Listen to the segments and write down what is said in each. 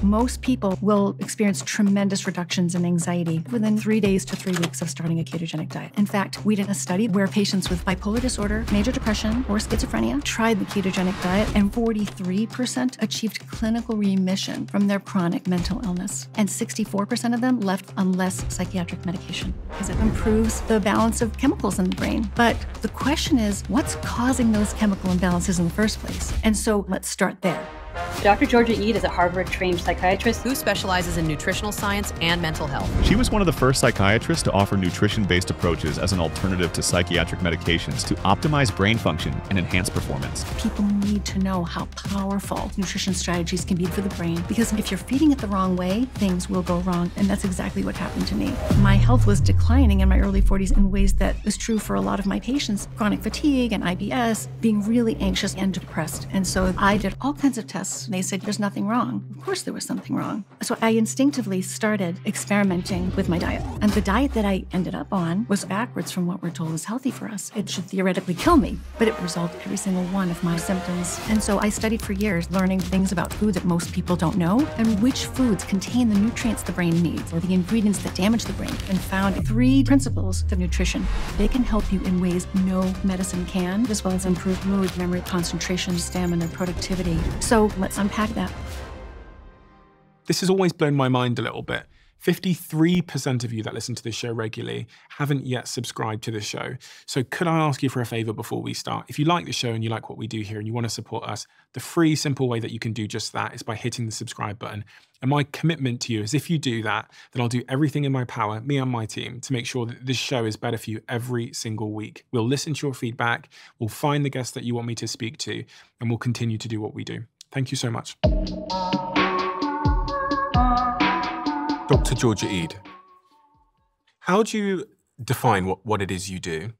Most people will experience tremendous reductions in anxiety within 3 days to 3 weeks of starting a ketogenic diet. In fact, we did a study where patients with bipolar disorder, major depression, or schizophrenia tried the ketogenic diet, and 43% achieved clinical remission from their chronic mental illness. And 64% of them left on less psychiatric medication because it improves the balance of chemicals in the brain. But the question is, what's causing those chemical imbalances in the first place? And so let's start there. Dr. Georgia Ede is a Harvard-trained psychiatrist who specializes in nutritional science and mental health. She was one of the first psychiatrists to offer nutrition-based approaches as an alternative to psychiatric medications to optimize brain function and enhance performance. People need to know how powerful nutrition strategies can be for the brain, because if you're feeding it the wrong way, things will go wrong, and that's exactly what happened to me. My health was declining in my early 40s in ways that was true for a lot of my patients. Chronic fatigue and IBS, being really anxious and depressed. And so I did all kinds of tests. They said, there's nothing wrong. Of course there was something wrong. So I instinctively started experimenting with my diet. And the diet that I ended up on was backwards from what we're told is healthy for us. It should theoretically kill me, but it resolved every single one of my symptoms. And so I studied for years, learning things about food that most people don't know, and which foods contain the nutrients the brain needs, or the ingredients that damage the brain, and found 3 principles of nutrition. They can help you in ways no medicine can, as well as improve mood, memory, concentration, stamina, productivity. So let's unpack that. This has always blown my mind a little bit. 53% of you that listen to this show regularly haven't yet subscribed to this show. So could I ask you for a favor before we start? If you like the show and you like what we do here and you want to support us, the free, simple way that you can do just that is by hitting the subscribe button. And my commitment to you is if you do that, then I'll do everything in my power, me and my team, to make sure that this show is better for you every single week. We'll listen to your feedback, we'll find the guests that you want me to speak to, and we'll continue to do what we do. Thank you so much. Dr. Georgia Ede, how do you define what it is you do?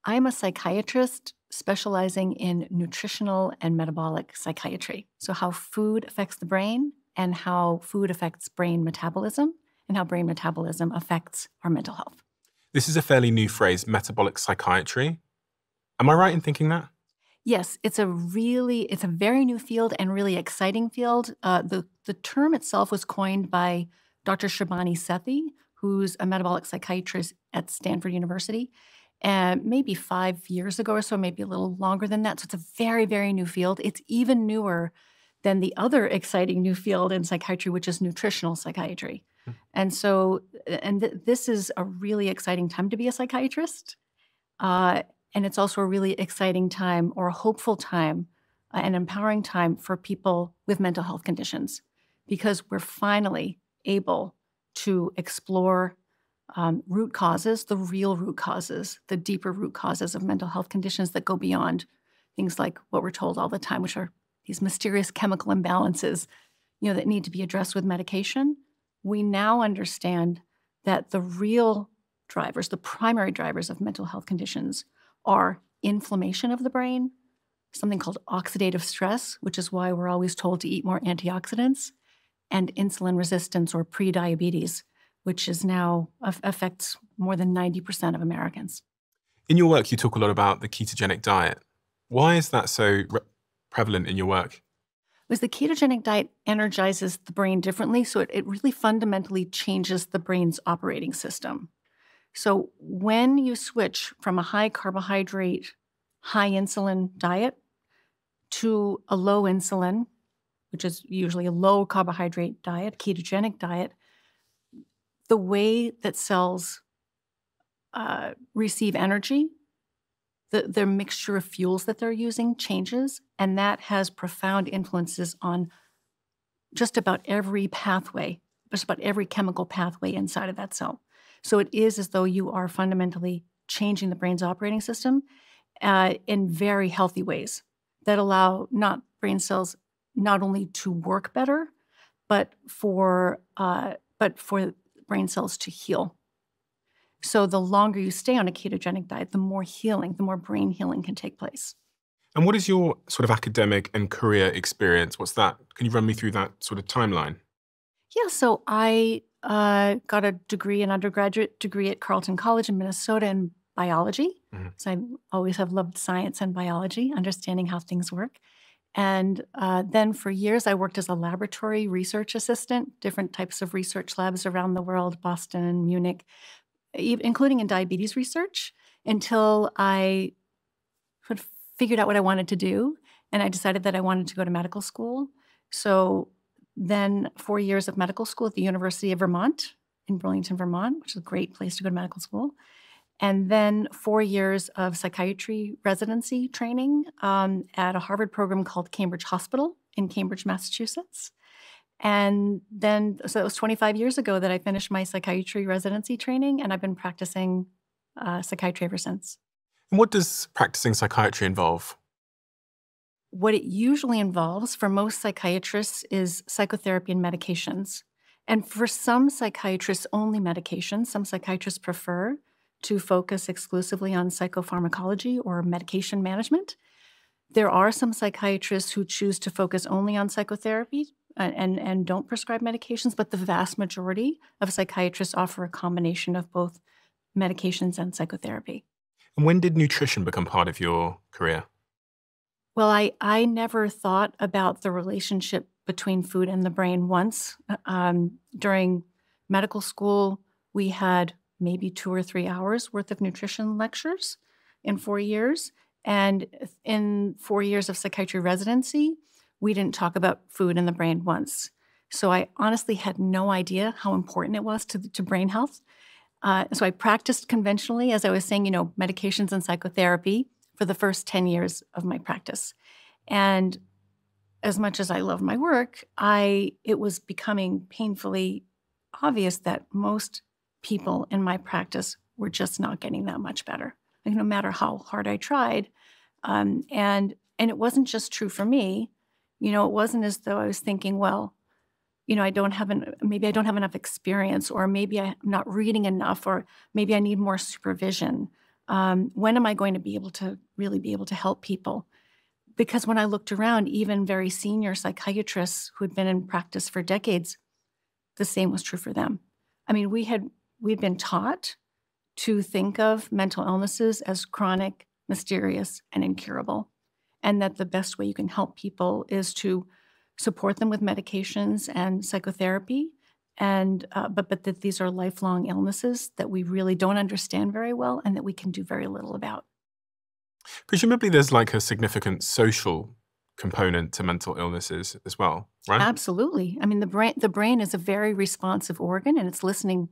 I'm a psychiatrist specializing in nutritional and metabolic psychiatry. So how food affects the brain and how food affects brain metabolism and how brain metabolism affects our mental health. This is a fairly new phrase, metabolic psychiatry. Am I right in thinking that? Yes, it's a very new field and really exciting field. The term itself was coined by Dr. Shabani Sethi, who's a metabolic psychiatrist at Stanford University, and maybe 5 years ago or so, maybe a little longer than that. So it's a very, very new field. It's even newer than the other exciting new field in psychiatry, which is nutritional psychiatry. And so, this is a really exciting time to be a psychiatrist. And it's also a really exciting time, or a hopeful time, an empowering time for people with mental health conditions, because we're finally able to explore root causes, the real root causes, the deeper root causes of mental health conditions that go beyond things like what we're told all the time, which are these mysterious chemical imbalances, that need to be addressed with medication. We now understand that the real drivers, the primary drivers of mental health conditions, are inflammation of the brain, something called oxidative stress, which is why we're always told to eat more antioxidants, and insulin resistance or prediabetes, which is now affects more than 90% of Americans. In your work, you talk a lot about the ketogenic diet. Why is that so prevalent in your work? Because the ketogenic diet energizes the brain differently, so it really fundamentally changes the brain's operating system. So when you switch from a high carbohydrate, high insulin diet to a low insulin, which is usually a low carbohydrate diet, ketogenic diet, the way that cells receive energy, their mixture of fuels that they're using changes, and that has profound influences on just about every pathway, just about every chemical pathway inside of that cell. So it is as though you are fundamentally changing the brain's operating system in very healthy ways that allow brain cells not only to work better, but for brain cells to heal. So the longer you stay on a ketogenic diet, the more healing, the more brain healing can take place. And what is your sort of academic and career experience? What's that? Can you run me through that sort of timeline? Yeah, so I got a degree, an undergraduate degree at Carleton College in Minnesota in biology. So I always have loved science and biology, understanding how things work. And then for years, I worked as a laboratory research assistant, different types of research labs around the world, Boston, Munich, including in diabetes research, until I sort of figured out what I wanted to do. And I decided that I wanted to go to medical school. So then 4 years of medical school at the University of Vermont in Burlington, Vermont, which is a great place to go to medical school. And then 4 years of psychiatry residency training at a Harvard program called Cambridge Hospital in Cambridge, Massachusetts. And then, so it was 25 years ago that I finished my psychiatry residency training, and I've been practicing psychiatry ever since. And what does practicing psychiatry involve? What it usually involves for most psychiatrists is psychotherapy and medications. And for some psychiatrists, only medications. Some psychiatrists prefer to focus exclusively on psychopharmacology or medication management. There are some psychiatrists who choose to focus only on psychotherapy and don't prescribe medications, but the vast majority of psychiatrists offer a combination of both medications and psychotherapy. And when did nutrition become part of your career? Well, I never thought about the relationship between food and the brain once. During medical school, we had maybe 2 or 3 hours worth of nutrition lectures in 4 years. And in 4 years of psychiatry residency, we didn't talk about food and the brain once. So I honestly had no idea how important it was to brain health. So I practiced conventionally, as I was saying, medications and psychotherapy for the first 10 years of my practice. And as much as I love my work, it was becoming painfully obvious that most people in my practice were just not getting that much better, no matter how hard I tried. And it wasn't just true for me. It wasn't as though I was thinking, well, maybe I don't have enough experience, or maybe I'm not reading enough, or maybe I need more supervision. When am I going to be able to help people? Because when I looked around, even very senior psychiatrists who had been in practice for decades, the same was true for them. I mean, we'd been taught to think of mental illnesses as chronic, mysterious, and incurable, and that the best way you can help people is to support them with medications and psychotherapy, and but that these are lifelong illnesses that we really don't understand very well and that we can do very little about. Presumably there's like a significant social component to mental illnesses as well, right? Absolutely. I mean, the brain is a very responsive organ, and it's listening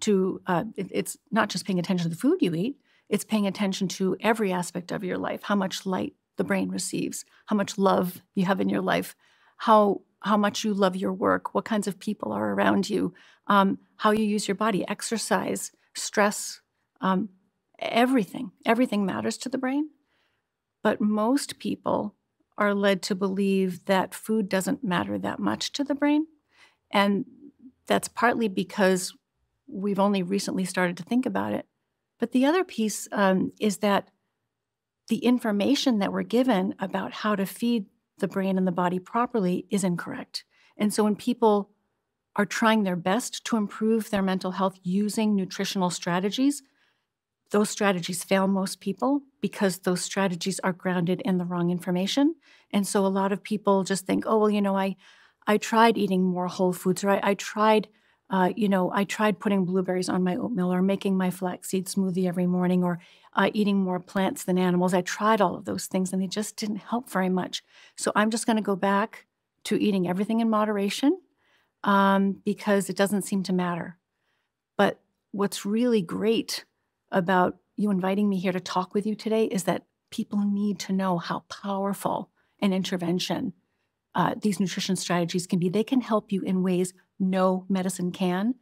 to, it's not just paying attention to the food you eat, it's paying attention to every aspect of your life, how much light the brain receives, how much love you have in your life, how much you love your work, what kinds of people are around you, how you use your body, exercise, stress, everything matters to the brain. But most people are led to believe that food doesn't matter that much to the brain. And that's partly because we've only recently started to think about it. But the other piece is that the information that we're given about how to feed the brain and the body properly is incorrect. And so when people are trying their best to improve their mental health using nutritional strategies, those strategies fail most people because those strategies are grounded in the wrong information. And so a lot of people just think, oh, well, I tried eating more whole foods, or I tried putting blueberries on my oatmeal, or making my flaxseed smoothie every morning, or eating more plants than animals. I tried all of those things and they just didn't help very much. So I'm just going to go back to eating everything in moderation because it doesn't seem to matter. But what's really great about you inviting me here to talk with you today is that people need to know how powerful an intervention these nutrition strategies can be. They can help you in ways no medicine can.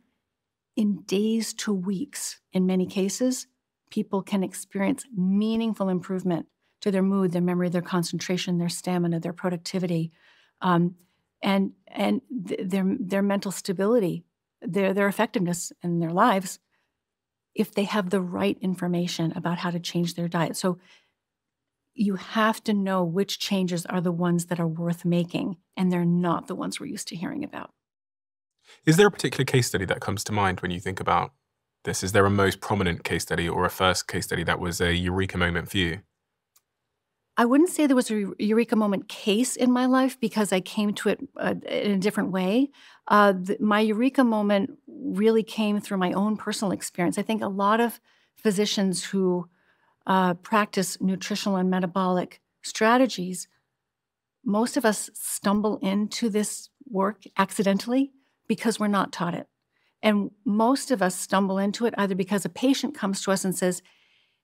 In days to weeks, in many cases, people can experience meaningful improvement to their mood, their memory, their concentration, their stamina, their productivity, and their mental stability, their effectiveness in their lives, if they have the right information about how to change their diet. So you have to know which changes are the ones that are worth making, and they're not the ones we're used to hearing about. Is there a particular case study that comes to mind when you think about this? Is there a most prominent case study or a first case study that was a eureka moment for you? I wouldn't say there was a Eureka Moment case in my life because I came to it in a different way. My Eureka Moment really came through my own personal experience. I think a lot of physicians who practice nutritional and metabolic strategies, most of us stumble into this work accidentally because we're not taught it. And most of us stumble into it either because a patient comes to us and says,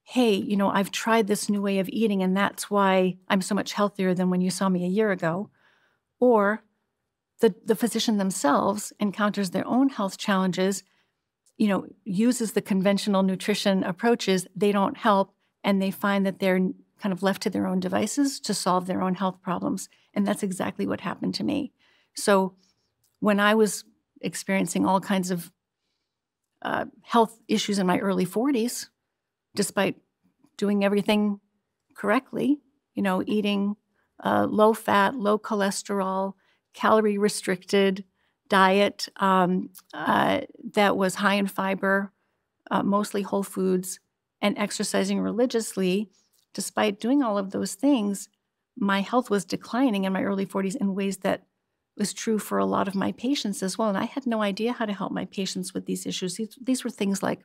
hey, I've tried this new way of eating and that's why I'm so much healthier than when you saw me a year ago. Or the physician themselves encounters their own health challenges, uses the conventional nutrition approaches, they don't help, and they find that they're kind of left to their own devices to solve their own health problems. And that's exactly what happened to me. So when I was experiencing all kinds of health issues in my early 40s, despite doing everything correctly, eating low fat, low cholesterol, calorie restricted diet that was high in fiber, mostly whole foods, and exercising religiously, despite doing all of those things, my health was declining in my early 40s in ways that was true for a lot of my patients as well. And I had no idea how to help my patients with these issues. These were things like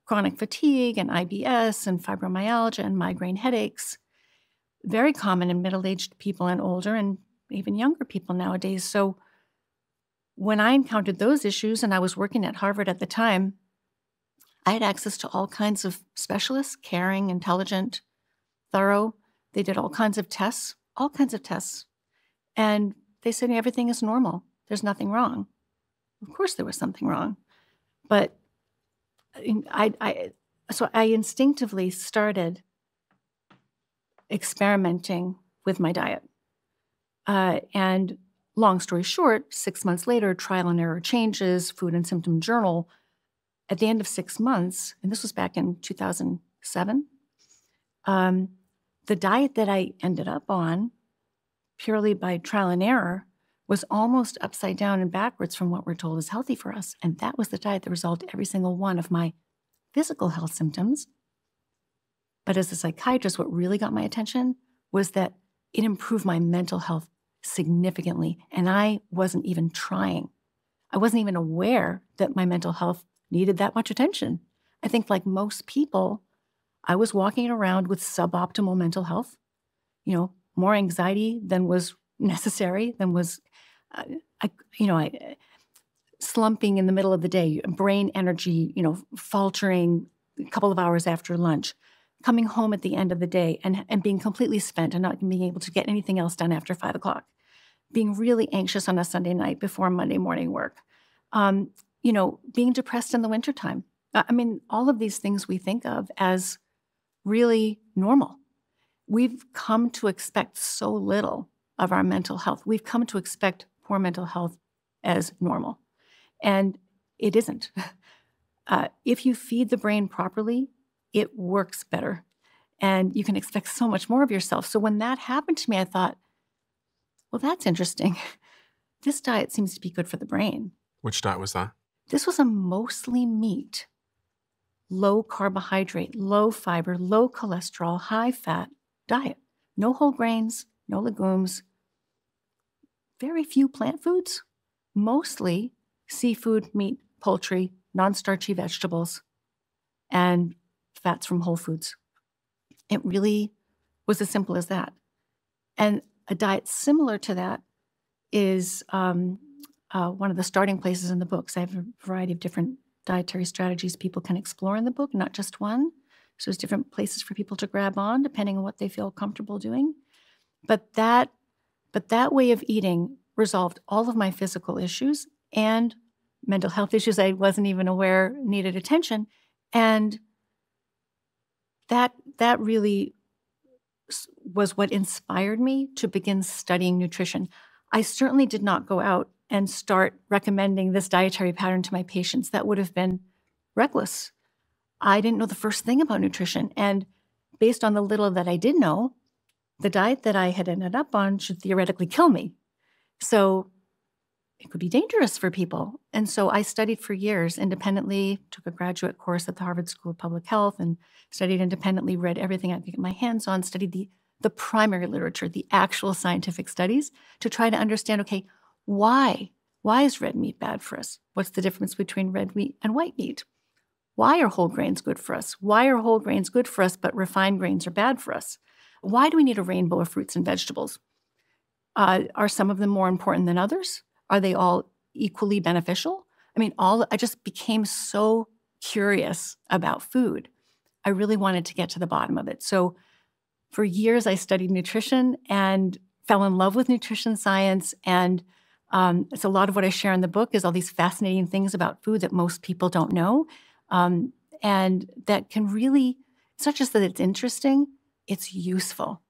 chronic fatigue and IBS and fibromyalgia and migraine headaches, very common in middle-aged people and older and even younger people nowadays. So when I encountered those issues, and I was working at Harvard at the time, I had access to all kinds of specialists, caring, intelligent, thorough. They did all kinds of tests. And they said everything is normal. There's nothing wrong. Of course there was something wrong. But so I instinctively started experimenting with my diet. And long story short, 6 months later, trial and error changes, Food and Symptom Journal. At the end of 6 months, and this was back in 2007, the diet that I ended up on, purely by trial and error, was almost upside down and backwards from what we're told is healthy for us. And that was the diet that resolved every single one of my physical health symptoms. But as a psychiatrist, what really got my attention was that it improved my mental health significantly. And I wasn't even trying. I wasn't even aware that my mental health needed that much attention. I think like most people, I was walking around with suboptimal mental health, more anxiety than was necessary, than was, slumping in the middle of the day, brain energy, faltering a couple of hours after lunch, coming home at the end of the day and being completely spent and not being able to get anything else done after 5 o'clock, being really anxious on a Sunday night before Monday morning work, being depressed in the wintertime. All of these things we think of as really normal. We've come to expect so little of our mental health. We've come to expect poor mental health as normal. And it isn't. If you feed the brain properly, it works better. And you can expect so much more of yourself. So when that happened to me, I thought, well, that's interesting. This diet seems to be good for the brain. Which diet was that? This was a mostly meat, low carbohydrate, low fiber, low cholesterol, high fat diet. No whole grains, no legumes, very few plant foods, mostly seafood, meat, poultry, non-starchy vegetables, and fats from whole foods. It really was as simple as that. And a diet similar to that is one of the starting places in the books. I have a variety of different dietary strategies people can explore in the book, not just one. So there's different places for people to grab on depending on what they feel comfortable doing. But that way of eating resolved all of my physical issues and mental health issues I wasn't even aware needed attention. And that really was what inspired me to begin studying nutrition. I certainly did not go out and start recommending this dietary pattern to my patients. That would have been reckless. I didn't know the first thing about nutrition. And based on the little that I did know, the diet that I had ended up on should theoretically kill me. So it could be dangerous for people. And so I studied for years independently, took a graduate course at the Harvard School of Public Health and studied independently, read everything I could get my hands on, studied the primary literature, the actual scientific studies, to try to understand, okay, why? Why is red meat bad for us? What's the difference between red meat and white meat? Why are whole grains good for us? Why are whole grains good for us, but refined grains are bad for us? Why do we need a rainbow of fruits and vegetables? Are some of them more important than others? Are they all equally beneficial? I mean, I just became so curious about food. I really wanted to get to the bottom of it. So for years, I studied nutrition and fell in love with nutrition science. And it's a lot of what I share in the book is all these fascinating things about food that most people don't know. And that can really, it's not just that it's interesting, it's useful.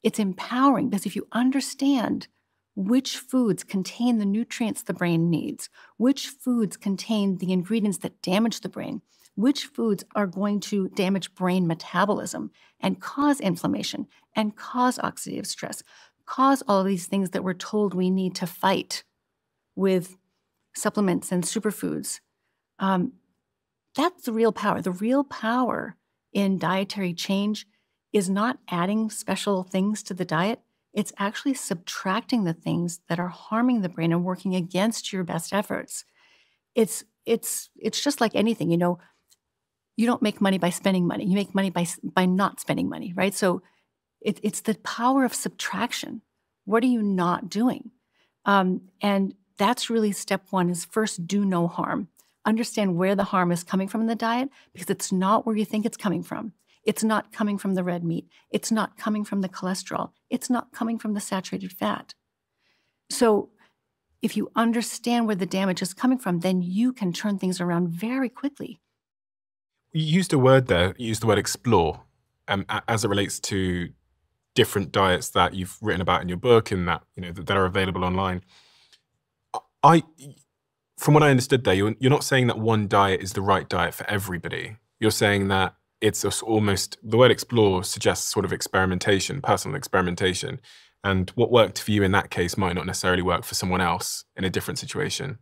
It's empowering because if you understand which foods contain the nutrients the brain needs, which foods contain the ingredients that damage the brain, which foods are going to damage brain metabolism and cause inflammation and cause oxidative stress, cause all of these things that we're told we need to fight with supplements and superfoods. That's the real power. The real power in dietary change is not adding special things to the diet. It's actually subtracting the things that are harming the brain and working against your best efforts. It's just like anything, you know. You don't make money by spending money. You make money by not spending money, right? So it's the power of subtraction. What are you not doing? And that's really step one is first do no harm. Understand where the harm is coming from in the diet because it's not where you think it's coming from. It's not coming from the red meat. It's not coming from the cholesterol. It's not coming from the saturated fat. So if you understand where the damage is coming from, then you can turn things around very quickly. You used a word there, you used the word explore, as it relates to different diets that you've written about in your book and that, you know, that are available online. From what I understood there, you're not saying that one diet is the right diet for everybody. You're saying that it's almost, the word explore suggests sort of experimentation, personal experimentation. And what worked for you in that case might not necessarily work for someone else in a different situation.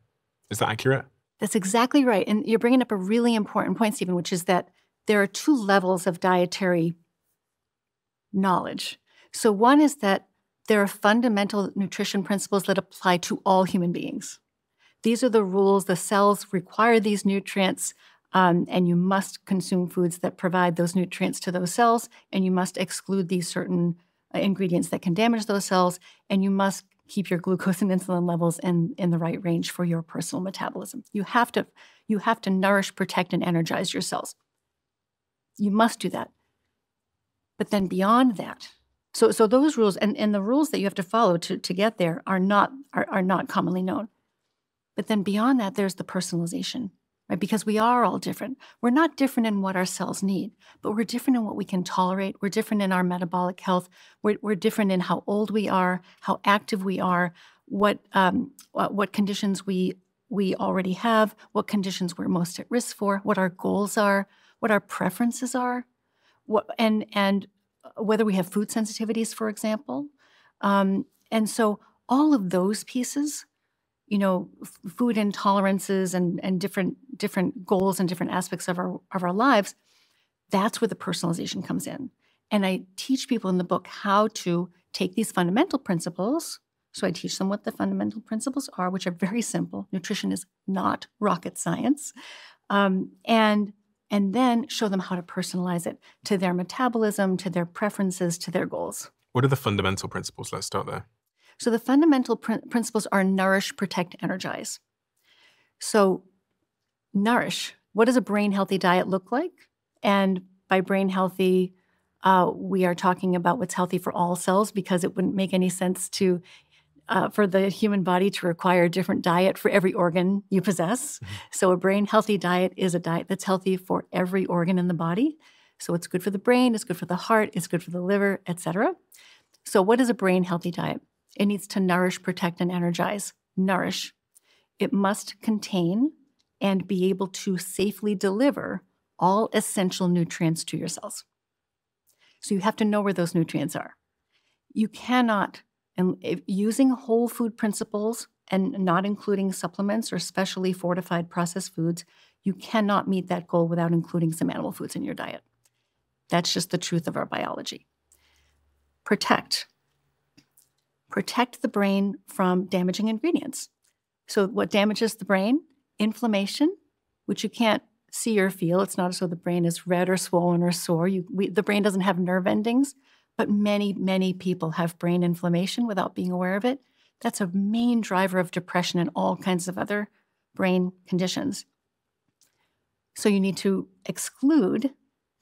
Is that accurate? That's exactly right. And you're bringing up a really important point, Stephen, which is that there are two levels of dietary knowledge. So one is that there are fundamental nutrition principles that apply to all human beings. These are the rules. The cells require these nutrients, and you must consume foods that provide those nutrients to those cells, and you must exclude these certain ingredients that can damage those cells, and you must keep your glucose and insulin levels in the right range for your personal metabolism. You have to nourish, protect, and energize your cells. You must do that. But then beyond that, so those rules and the rules that you have to follow to get there are not commonly known. But then beyond that, there's the personalization, right? Because we are all different. We're not different in what our cells need, but we're different in what we can tolerate. We're different in our metabolic health. We're different in how old we are, how active we are, what conditions we already have, what conditions we're most at risk for, what our goals are, what our preferences are, and whether we have food sensitivities, for example. And so all of those pieces, you know, food intolerances and different goals and different aspects of our lives, that's where the personalization comes in. And I teach people in the book how to take these fundamental principles. So I teach them what the fundamental principles are, which are very simple. Nutrition is not rocket science. And then show them how to personalize it to their metabolism, to their preferences, to their goals. What are the fundamental principles? Let's start there. So the fundamental principles are nourish, protect, energize. So nourish, what does a brain-healthy diet look like? And by brain-healthy, we are talking about what's healthy for all cells because it wouldn't make any sense for the human body to require a different diet for every organ you possess. Mm-hmm. So a brain-healthy diet is a diet that's healthy for every organ in the body. So it's good for the brain, it's good for the heart, it's good for the liver, etc. So what is a brain-healthy diet? It needs to nourish, protect, and energize. Nourish. It must contain and be able to safely deliver all essential nutrients to your cells. So you have to know where those nutrients are. You cannot, using whole food principles and not including supplements or specially fortified processed foods, you cannot meet that goal without including some animal foods in your diet. That's just the truth of our biology. protect. Protect the brain from damaging ingredients. So what damages the brain? Inflammation, which you can't see or feel. It's not as though the brain is red or swollen or sore. The brain doesn't have nerve endings, but many, many people have brain inflammation without being aware of it. That's a main driver of depression and all kinds of other brain conditions. So you need to exclude.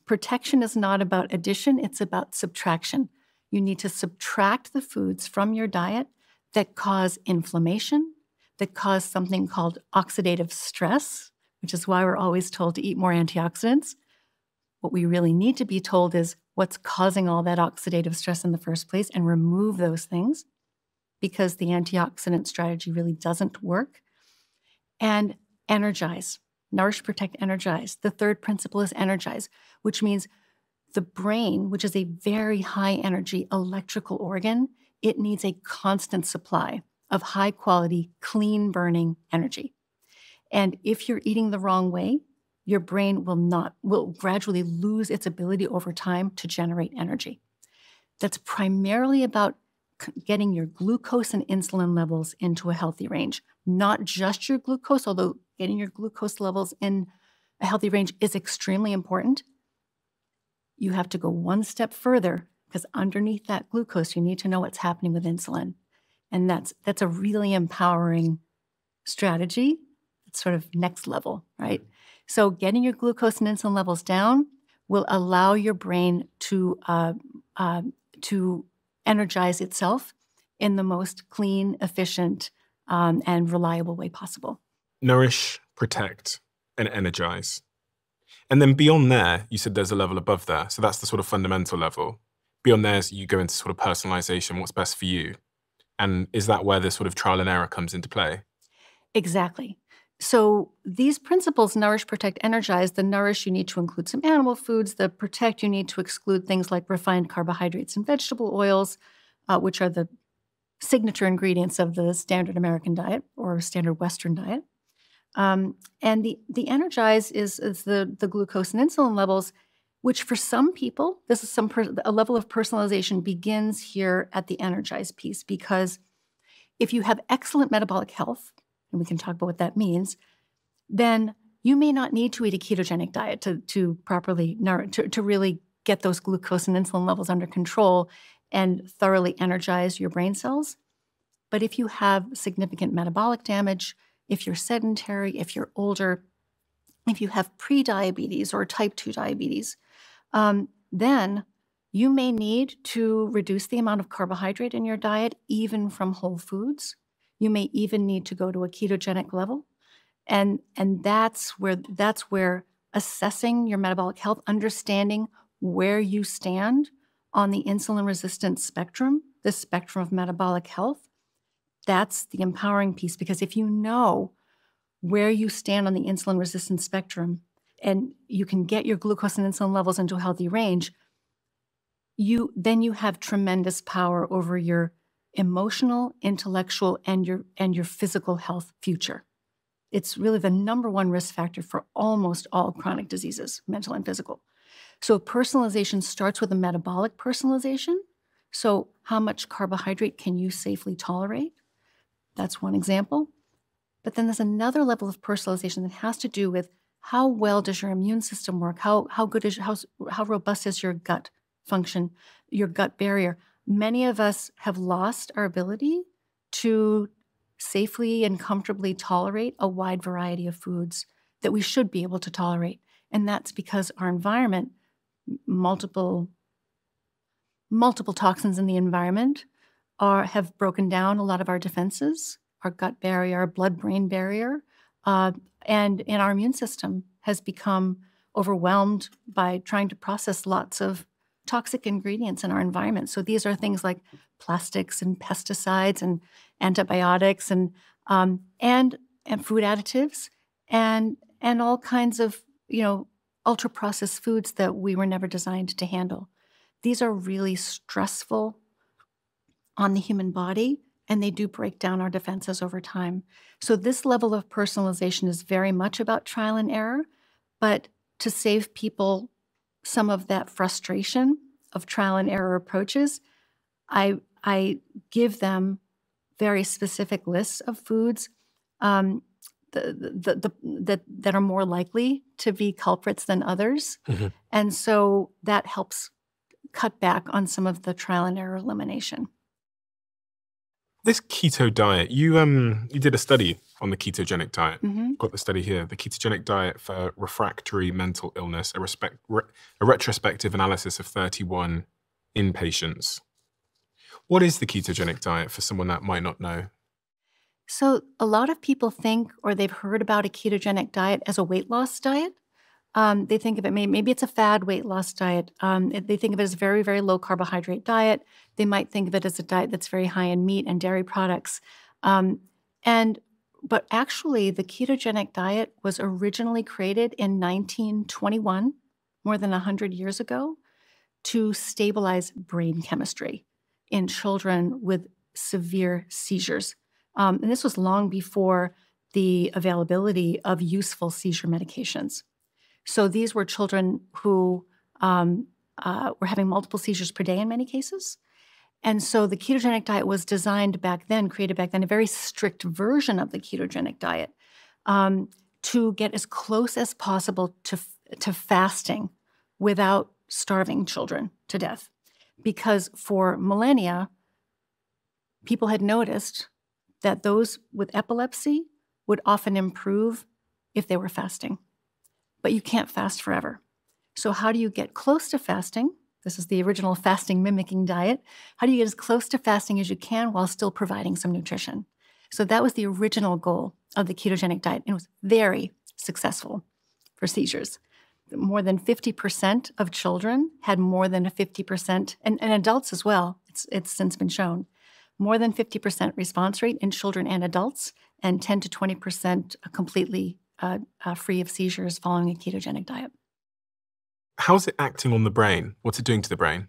Protection is not about addition, it's about subtraction. You need to subtract the foods from your diet that cause inflammation, that cause something called oxidative stress, which is why we're always told to eat more antioxidants. What we really need to be told is what's causing all that oxidative stress in the first place and remove those things, because the antioxidant strategy really doesn't work. And energize. Nourish, protect, energize. The third principle is energize, which means the brain, which is a very high energy electrical organ, it needs a constant supply of high quality, clean burning energy. And if you're eating the wrong way, your brain will gradually lose its ability over time to generate energy. That's primarily about getting your glucose and insulin levels into a healthy range. Not just your glucose, although getting your glucose levels in a healthy range is extremely important. You have to go one step further, because underneath that glucose, you need to know what's happening with insulin. And that's a really empowering strategy. It's sort of next level, right? So getting your glucose and insulin levels down will allow your brain to energize itself in the most clean, efficient, and reliable way possible. Nourish, protect, and energize. And then beyond there, you said there's a level above there. So that's the sort of fundamental level. Beyond there, you go into sort of personalization, what's best for you. And is that where the sort of trial and error comes into play? Exactly. So these principles, nourish, protect, energize, the nourish, you need to include some animal foods. The protect, you need to exclude things like refined carbohydrates and vegetable oils, which are the signature ingredients of the standard American diet or standard Western diet. And the energize is the glucose and insulin levels, which for some people, this is a level of personalization begins here at the energize piece, because if you have excellent metabolic health, and we can talk about what that means, then you may not need to eat a ketogenic diet to properly to really get those glucose and insulin levels under control and thoroughly energize your brain cells. But if you have significant metabolic damage, if you're sedentary, if you're older, if you have prediabetes or type 2 diabetes, then you may need to reduce the amount of carbohydrate in your diet, even from whole foods. You may even need to go to a ketogenic level. And that's where assessing your metabolic health, understanding where you stand on the insulin resistance spectrum, the spectrum of metabolic health, that's the empowering piece. Because if you know where you stand on the insulin resistance spectrum and you can get your glucose and insulin levels into a healthy range, then you have tremendous power over your emotional, intellectual, and your physical health future. It's really the number one risk factor for almost all chronic diseases, mental and physical. So personalization starts with a metabolic personalization. So how much carbohydrate can you safely tolerate? That's one example. But then there's another level of personalization that has to do with how well does your immune system work? How robust is your gut function, your gut barrier? Many of us have lost our ability to safely and comfortably tolerate a wide variety of foods that we should be able to tolerate. And that's because our environment, multiple toxins in the environment have broken down a lot of our defenses, our gut barrier, our blood-brain barrier, and our immune system has become overwhelmed by trying to process lots of toxic ingredients in our environment. So these are things like plastics and pesticides and antibiotics and food additives and all kinds of ultra processed foods that we were never designed to handle. These are really stressful on the human body, and they do break down our defenses over time. So this level of personalization is very much about trial and error, but to save people some of that frustration of trial and error approaches, I give them very specific lists of foods that are more likely to be culprits than others. And so that helps cut back on some of the trial and error elimination. This keto diet, you did a study on the ketogenic diet. Got the study here, the ketogenic diet for refractory mental illness, a retrospective analysis of 31 inpatients. What is the ketogenic diet for someone that might not know? So a lot of people think, or they've heard about a ketogenic diet as a weight loss diet. They think of it, maybe it's a fad weight loss diet. They think of it as a very, very low carbohydrate diet. They might think of it as a diet that's very high in meat and dairy products. But actually, the ketogenic diet was originally created in 1921, more than 100 years ago, to stabilize brain chemistry in children with severe seizures. And this was long before the availability of useful seizure medications. So these were children who were having multiple seizures per day in many cases. And so the ketogenic diet was created back then, a very strict version of the ketogenic diet to get as close as possible to fasting without starving children to death. Because for millennia, people had noticed that those with epilepsy would often improve if they were fasting. But you can't fast forever. So how do you get close to fasting? This is the original fasting mimicking diet. How do you get as close to fasting as you can while still providing some nutrition? So that was the original goal of the ketogenic diet, and it was very successful for seizures. More than 50% of children had more than a 50%, and adults as well, it's since been shown, more than 50% response rate in children and adults, and 10 to 20% completely free of seizures following a ketogenic diet. How's it acting on the brain? What's it doing to the brain?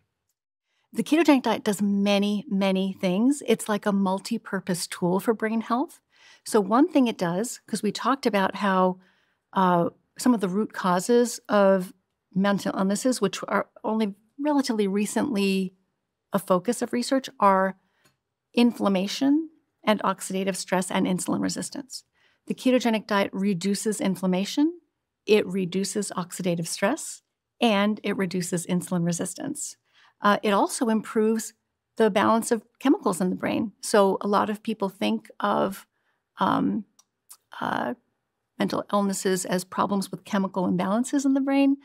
The ketogenic diet does many, many things. It's like a multi-purpose tool for brain health. So one thing it does, because we talked about how some of the root causes of mental illnesses, which are only relatively recently a focus of research, are inflammation and oxidative stress and insulin resistance. The ketogenic diet reduces inflammation, it reduces oxidative stress, and it reduces insulin resistance. It also improves the balance of chemicals in the brain. So a lot of people think of mental illnesses as problems with chemical imbalances in the brain.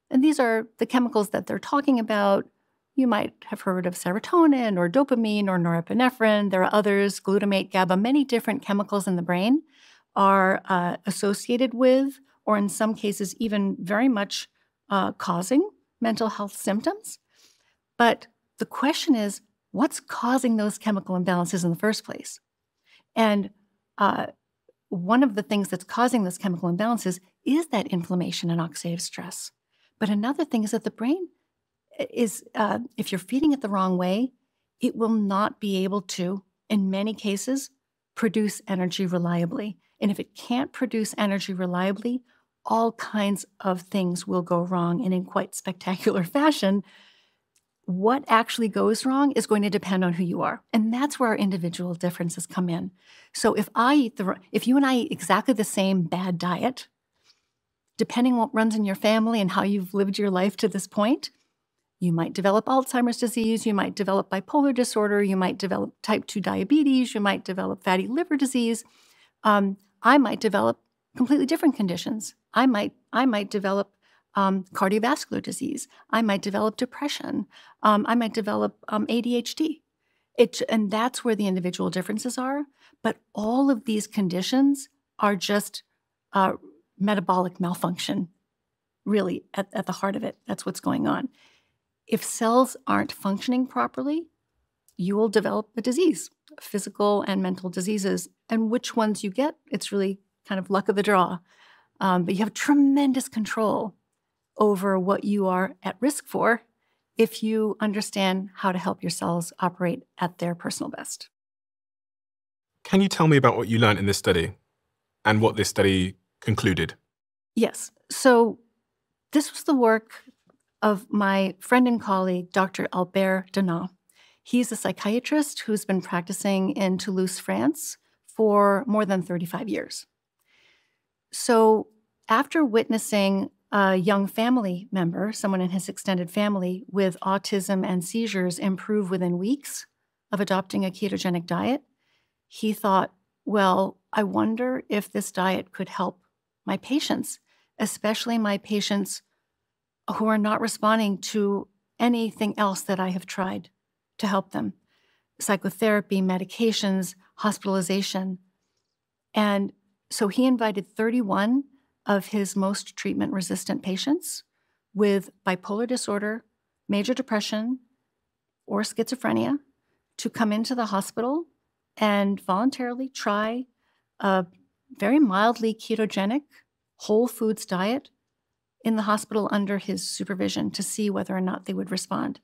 And these are the chemicals that they're talking about. You might have heard of serotonin or dopamine or norepinephrine. There are others, glutamate, GABA. Many different chemicals in the brain are associated with, or in some cases even very much causing mental health symptoms. But the question is, what's causing those chemical imbalances in the first place? And one of the things that's causing those chemical imbalances is that inflammation and oxidative stress. But another thing is that the brain is, if you're feeding it the wrong way, it will not be able to, in many cases, produce energy reliably. And if it can't produce energy reliably, all kinds of things will go wrong, and in quite spectacular fashion. What actually goes wrong is going to depend on who you are. And that's where our individual differences come in. So if you and I eat exactly the same bad diet, depending on what runs in your family and how you've lived your life to this point, you might develop Alzheimer's disease, you might develop bipolar disorder, you might develop type 2 diabetes, you might develop fatty liver disease. I might develop completely different conditions. I might develop cardiovascular disease. I might develop depression. I might develop ADHD. And that's where the individual differences are. But all of these conditions are just metabolic malfunction, really, at the heart of it. That's what's going on. If cells aren't functioning properly, you will develop a disease, physical and mental diseases. And which ones you get, it's really kind of luck of the draw. But you have tremendous control over what you are at risk for if you understand how to help your cells operate at their personal best. Can you tell me about what you learned in this study and what this study concluded? Yes. So this was the work of my friend and colleague, Dr. Albert Denault. He's a psychiatrist who's been practicing in Toulouse, France for more than 35 years. So after witnessing a young family member, someone in his extended family with autism and seizures improve within weeks of adopting a ketogenic diet, he thought, well, I wonder if this diet could help my patients, especially my patients who are not responding to anything else that I have tried to help them. Psychotherapy, medications, hospitalization. And so he invited 31 of his most treatment-resistant patients with bipolar disorder, major depression, or schizophrenia to come into the hospital and voluntarily try a very mildly ketogenic whole foods diet in the hospital under his supervision to see whether or not they would respond.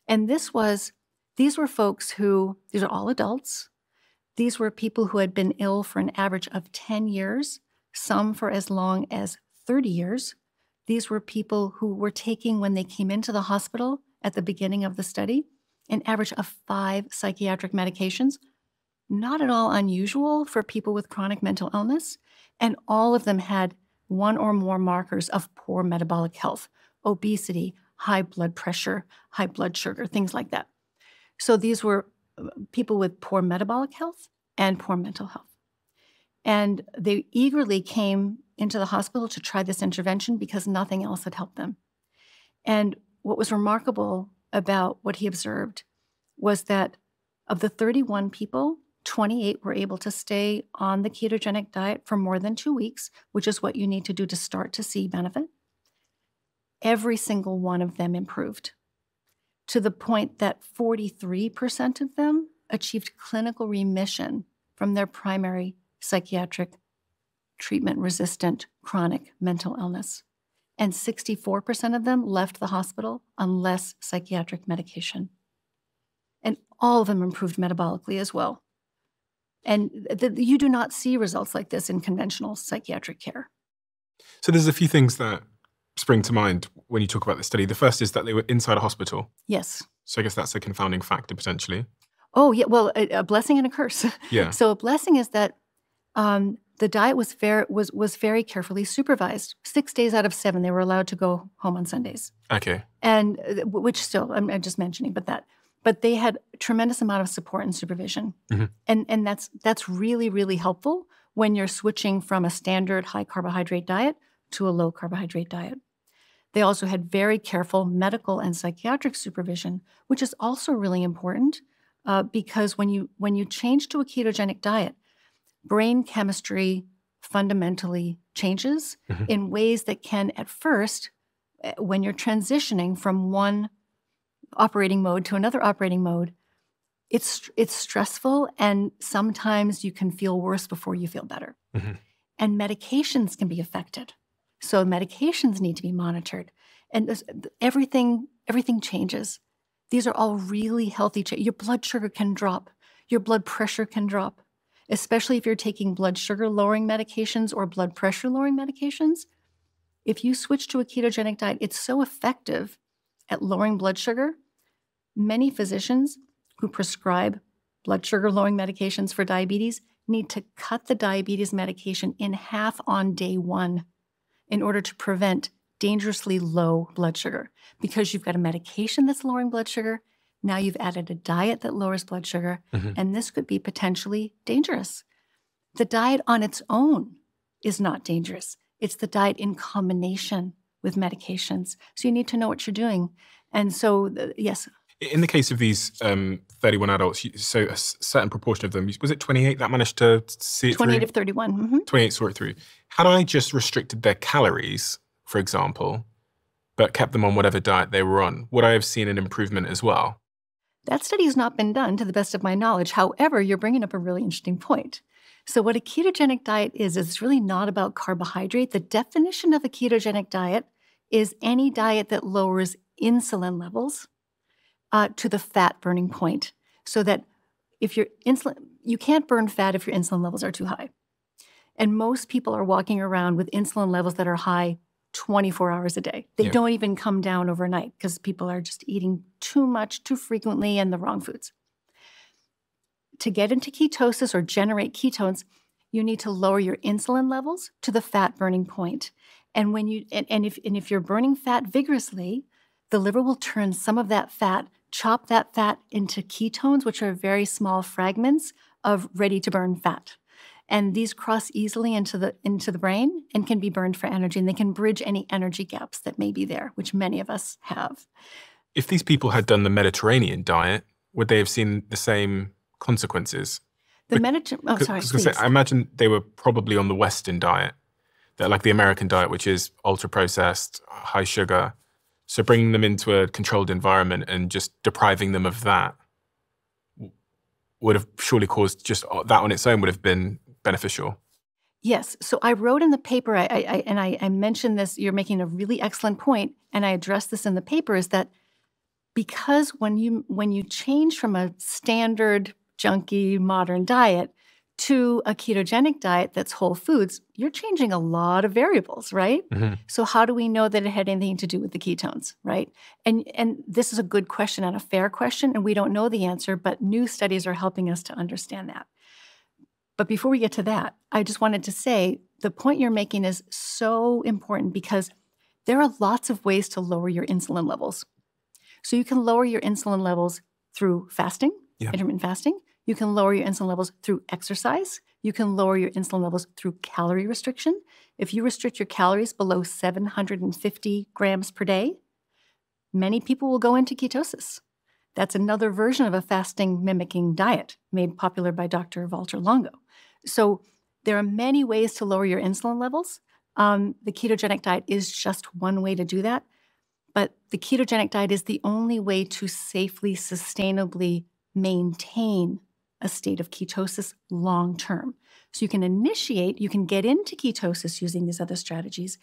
And these were folks who, these are all adults. These were people who had been ill for an average of 10 years, some for as long as 30 years. These were people who were taking, when they came into the hospital at the beginning of the study, an average of 5 psychiatric medications, not at all unusual for people with chronic mental illness. And all of them had one or more markers of poor metabolic health, obesity, high blood pressure, high blood sugar, things like that. So these were people with poor metabolic health and poor mental health. And they eagerly came into the hospital to try this intervention because nothing else had helped them. And what was remarkable about what he observed was that of the 31 people, 28 were able to stay on the ketogenic diet for more than 2 weeks, which is what you need to do to start to see benefit. Every single one of them improved, to the point that 43% of them achieved clinical remission from their primary psychiatric treatment-resistant chronic mental illness. And 64% of them left the hospital on less psychiatric medication. And all of them improved metabolically as well. And you do not see results like this in conventional psychiatric care. So there's a few things that spring to mind when you talk about the study. The first is that they were inside a hospital. Yes. So I guess that's a confounding factor potentially. Oh, yeah. Well, a blessing and a curse. Yeah. So a blessing is that the diet was very carefully supervised. 6 days out of 7, they were allowed to go home on Sundays. Okay. And which still, I'm just mentioning, but they had a tremendous amount of support and supervision. Mm-hmm. And that's really, really helpful when you're switching from a standard high carbohydrate diet to a low carbohydrate diet. They also had very careful medical and psychiatric supervision, which is also really important because when you change to a ketogenic diet, brain chemistry fundamentally changes mm-hmm. in ways that can, at first, when you're transitioning from one operating mode to another operating mode, it's stressful, and sometimes you can feel worse before you feel better. Mm-hmm. And medications can be affected. So medications need to be monitored. And everything changes. These are all really healthy changes. Your blood sugar can drop. Your blood pressure can drop, especially if you're taking blood sugar-lowering medications or blood pressure-lowering medications. If you switch to a ketogenic diet, it's so effective at lowering blood sugar. Many physicians who prescribe blood sugar-lowering medications for diabetes need to cut the diabetes medication in half on day 1 in order to prevent dangerously low blood sugar. Because you've got a medication that's lowering blood sugar, now you've added a diet that lowers blood sugar, mm-hmm. and this could be potentially dangerous. The diet on its own is not dangerous. It's the diet in combination with medications. So you need to know what you're doing. And so, yes. In the case of these 31 adults, so a certain proportion of them, was it 28 that managed to see it 28 through? of 31. Mm-hmm. 28 saw it through. Had I just restricted their calories, for example, but kept them on whatever diet they were on, would I have seen an improvement as well? That study has not been done to the best of my knowledge. However, you're bringing up a really interesting point. So what a ketogenic diet is it's really not about carbohydrate. The definition of a ketogenic diet is any diet that lowers insulin levels to the fat burning point, so that if you can't burn fat if your insulin levels are too high. And most people are walking around with insulin levels that are high 24 hours a day. They don't even come down overnight because people are just eating too much, too frequently, and the wrong foods. To get into ketosis or generate ketones, you need to lower your insulin levels to the fat burning point. And when you if you're burning fat vigorously, the liver will turn some of that fat, chop that fat into ketones, which are very small fragments of ready to burn fat. And these cross easily into the brain and can be burned for energy, and they can bridge any energy gaps that may be there, which many of us have. If these people had done the Mediterranean diet, would they have seen the same consequences? I imagine they were probably on the Western diet, like the American diet, which is ultra-processed, high sugar. So bringing them into a controlled environment and just depriving them of that would have surely caused, just that on its own would have been beneficial. Yes. So I wrote in the paper, I mentioned this, you're making a really excellent point, and I addressed this in the paper, is that because when you change from a standard junky modern diet to a ketogenic diet that's whole foods, you're changing a lot of variables, right? Mm-hmm. So how do we know that it had anything to do with the ketones, right? And this is a good question and a fair question, and we don't know the answer, but new studies are helping us to understand that. But before we get to that, I just wanted to say the point you're making is so important because there are lots of ways to lower your insulin levels. So you can lower your insulin levels through fasting, intermittent fasting. You can lower your insulin levels through exercise. You can lower your insulin levels through calorie restriction. If you restrict your calories below 750 grams per day, many people will go into ketosis. That's another version of a fasting mimicking diet made popular by Dr. Walter Longo. So there are many ways to lower your insulin levels. The ketogenic diet is just one way to do that. But the ketogenic diet is the only way to safely, sustainably maintain a state of ketosis long term. So you can get into ketosis using these other strategies,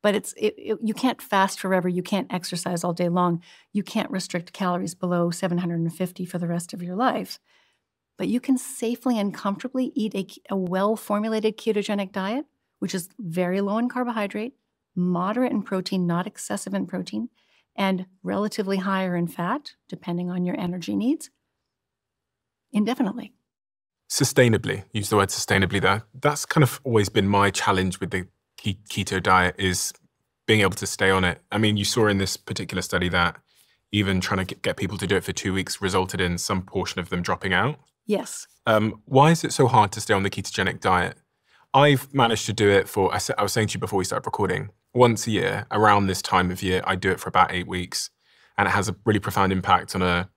but you can't fast forever. You can't exercise all day long. You can't restrict calories below 750 for the rest of your life. But you can safely and comfortably eat a well-formulated ketogenic diet, which is very low in carbohydrate, moderate in protein, not excessive in protein, and relatively higher in fat, depending on your energy needs, indefinitely. Sustainably, use the word sustainably there. That's kind of always been my challenge with the keto diet, is being able to stay on it. I mean, you saw in this particular study that even trying to get people to do it for 2 weeks resulted in some portion of them dropping out. Yes. Why is it so hard to stay on the ketogenic diet? I've managed to do it for, I was saying to you before we started recording, once a year, around this time of year, I do it for about 8 weeks. And it has a really profound impact on a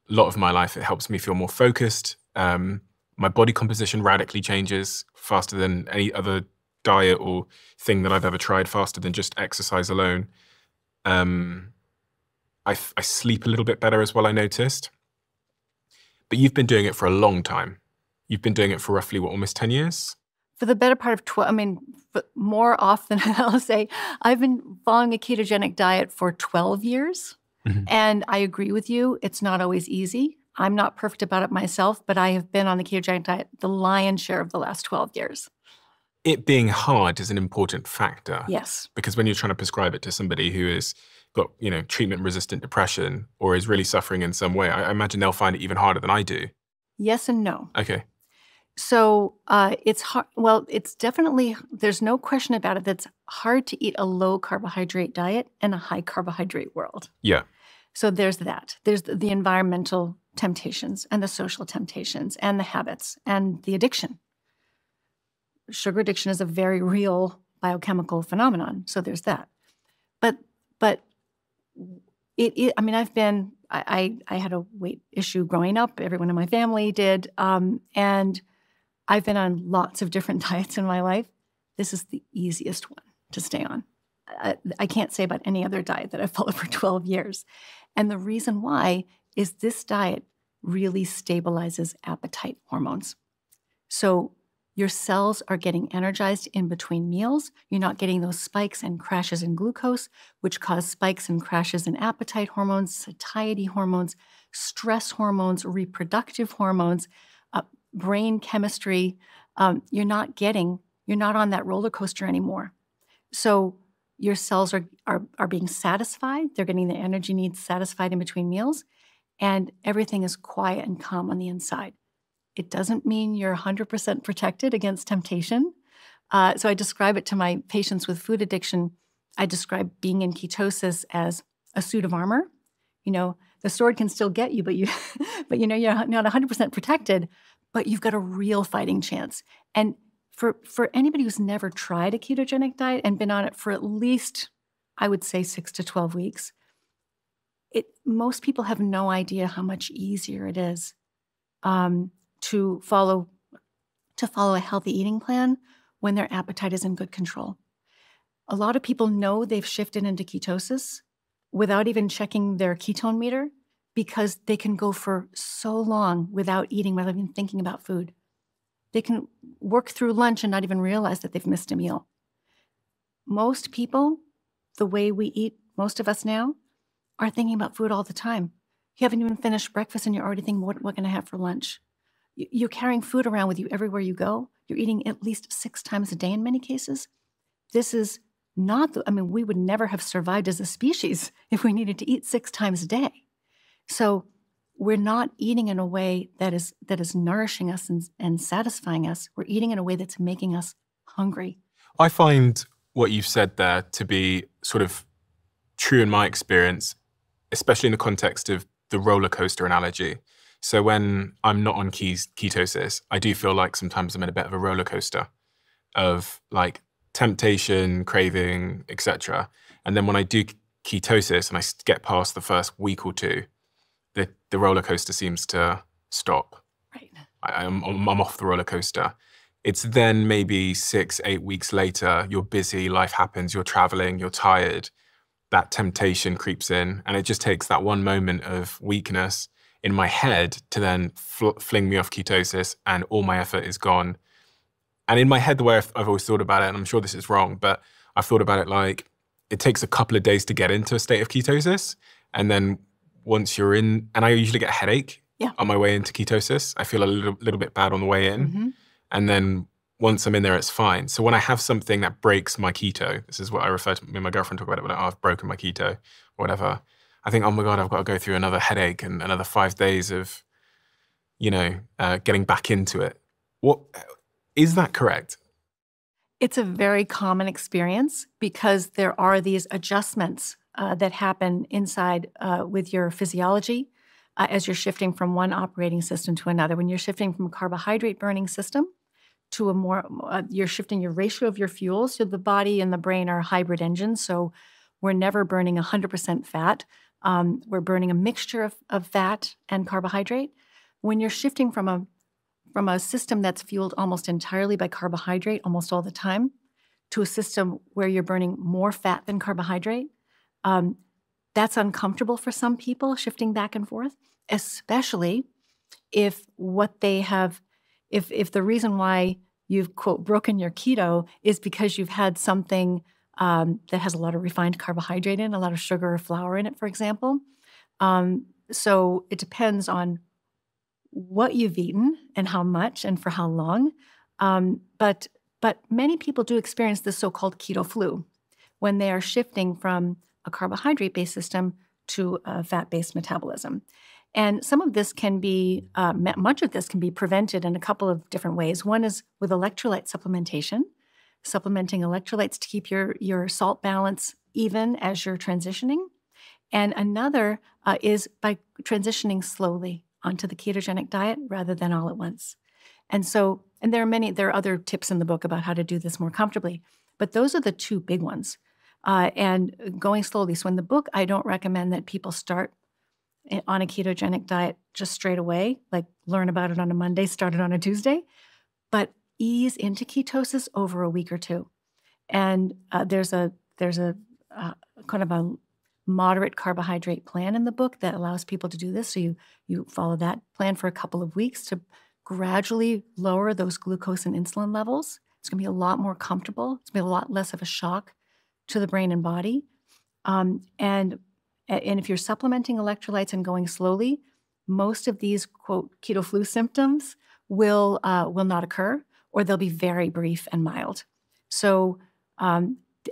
lot of my life. It helps me feel more focused. My body composition radically changes faster than any other diet or thing that I've ever tried, faster than just exercise alone. I sleep a little bit better as well, I noticed. But you've been doing it for a long time. You've been doing it for roughly, almost 10 years? For the better part of 12, but more often, I'll say, I've been following a ketogenic diet for 12 years. Mm-hmm. And I agree with you, it's not always easy. I'm not perfect about it myself, but I have been on the ketogenic diet the lion's share of the last 12 years. It being hard is an important factor. Yes. Because when you're trying to prescribe it to somebody who has got, treatment-resistant depression or is really suffering in some way, I imagine they'll find it even harder than I do. Yes and no. Okay. So it's hard. Well, it's definitely, there's no question about it, that's hard to eat a low-carbohydrate diet in a high-carbohydrate world. Yeah. So there's that. There's the environmental temptations and the social temptations and the habits and the addiction. Sugar addiction is a very real biochemical phenomenon. So there's that. But I had a weight issue growing up. Everyone in my family did. And I've been on lots of different diets in my life. This is the easiest one to stay on. I can't say about any other diet that I've followed for 12 years. And the reason why is this diet really stabilizes appetite hormones. So your cells are getting energized in between meals. You're not getting those spikes and crashes in glucose, which cause spikes and crashes in appetite hormones, satiety hormones, stress hormones, reproductive hormones, brain chemistry. You're not on that roller coaster anymore. So your cells are being satisfied. They're getting the energy needs satisfied in between meals, and everything is quiet and calm on the inside. It doesn't mean you're 100% protected against temptation. So I describe it to my patients with food addiction. I describe being in ketosis as a suit of armor. The sword can still get you, but you're not 100% protected, but you've got a real fighting chance. And for anybody who's never tried a ketogenic diet and been on it for at least, I would say, 6 to 12 weeks, most people have no idea how much easier it is to follow a healthy eating plan when their appetite is in good control. A lot of people know they've shifted into ketosis without even checking their ketone meter because they can go for so long without eating, without even thinking about food. They can work through lunch and not even realize that they've missed a meal. Most people, the way we eat, most of us now, are thinking about food all the time. You haven't even finished breakfast and you're already thinking, what can I have for lunch? You're carrying food around with you everywhere you go. You're eating at least 6 times a day in many cases. This is not, we would never have survived as a species if we needed to eat 6 times a day. So we're not eating in a way that is nourishing us and satisfying us. We're eating in a way that's making us hungry. I find what you've said there to be sort of true in my experience, especially in the context of the roller coaster analogy. So when I'm not on ketosis, I do feel like sometimes I'm in a bit of a roller coaster of like temptation, craving, etc. And then when I do ketosis and I get past the first week or two, the roller coaster seems to stop. Right. I'm off the roller coaster. It's then maybe 6-8 weeks later, you're busy, life happens, you're traveling, you're tired. That temptation creeps in, and it just takes that one moment of weakness in my head to then fling me off ketosis, and all my effort is gone. And in my head, the way I've always thought about it, and I'm sure this is wrong, but I've thought about it like it takes a couple of days to get into a state of ketosis, and then once you're in, and I usually get a headache on my way into ketosis. I feel a little bit bad on the way in, Mm-hmm. and then once I'm in there, it's fine. So when I have something that breaks my keto, this is what I refer to, me and my girlfriend talk about it, but I've broken my keto, or whatever. I think, oh my God, I've got to go through another headache and another 5 days of, getting back into it. What is that correct? It's a very common experience because there are these adjustments that happen inside with your physiology as you're shifting from one operating system to another. When you're shifting from a carbohydrate burning system to a more, you're shifting your ratio of your fuels. So the body and the brain are hybrid engines. So we're never burning 100% fat. We're burning a mixture of fat and carbohydrate. When you're shifting from a system that's fueled almost entirely by carbohydrate almost all the time to a system where you're burning more fat than carbohydrate, that's uncomfortable for some people, shifting back and forth, especially if what they have, if the reason why you've, quote, broken your keto is because you've had something that has a lot of refined carbohydrate in, a lot of sugar or flour in it, for example. So it depends on what you've eaten and how much and for how long. But many people do experience this so-called Keto-Flu when they are shifting from a carbohydrate-based system to a fat-based metabolism. And some of this can be, much of this can be prevented in a couple of different ways. One is with electrolyte supplementation, supplementing electrolytes to keep your salt balance even as you're transitioning. And another is by transitioning slowly onto the ketogenic diet rather than all at once. And there are other tips in the book about how to do this more comfortably, but those are the two big ones. And going slowly. So in the book, I don't recommend that people start on a ketogenic diet just straight away, like learn about it on a Monday, start it on a Tuesday, but ease into ketosis over a week or two. And there's a kind of a moderate carbohydrate plan in the book that allows people to do this. So you follow that plan for a couple of weeks to gradually lower those glucose and insulin levels. It's going to be a lot more comfortable. It's going to be a lot less of a shock to the brain and body. And if you're supplementing electrolytes and going slowly, most of these, quote, keto-flu symptoms will not occur, or they'll be very brief and mild. So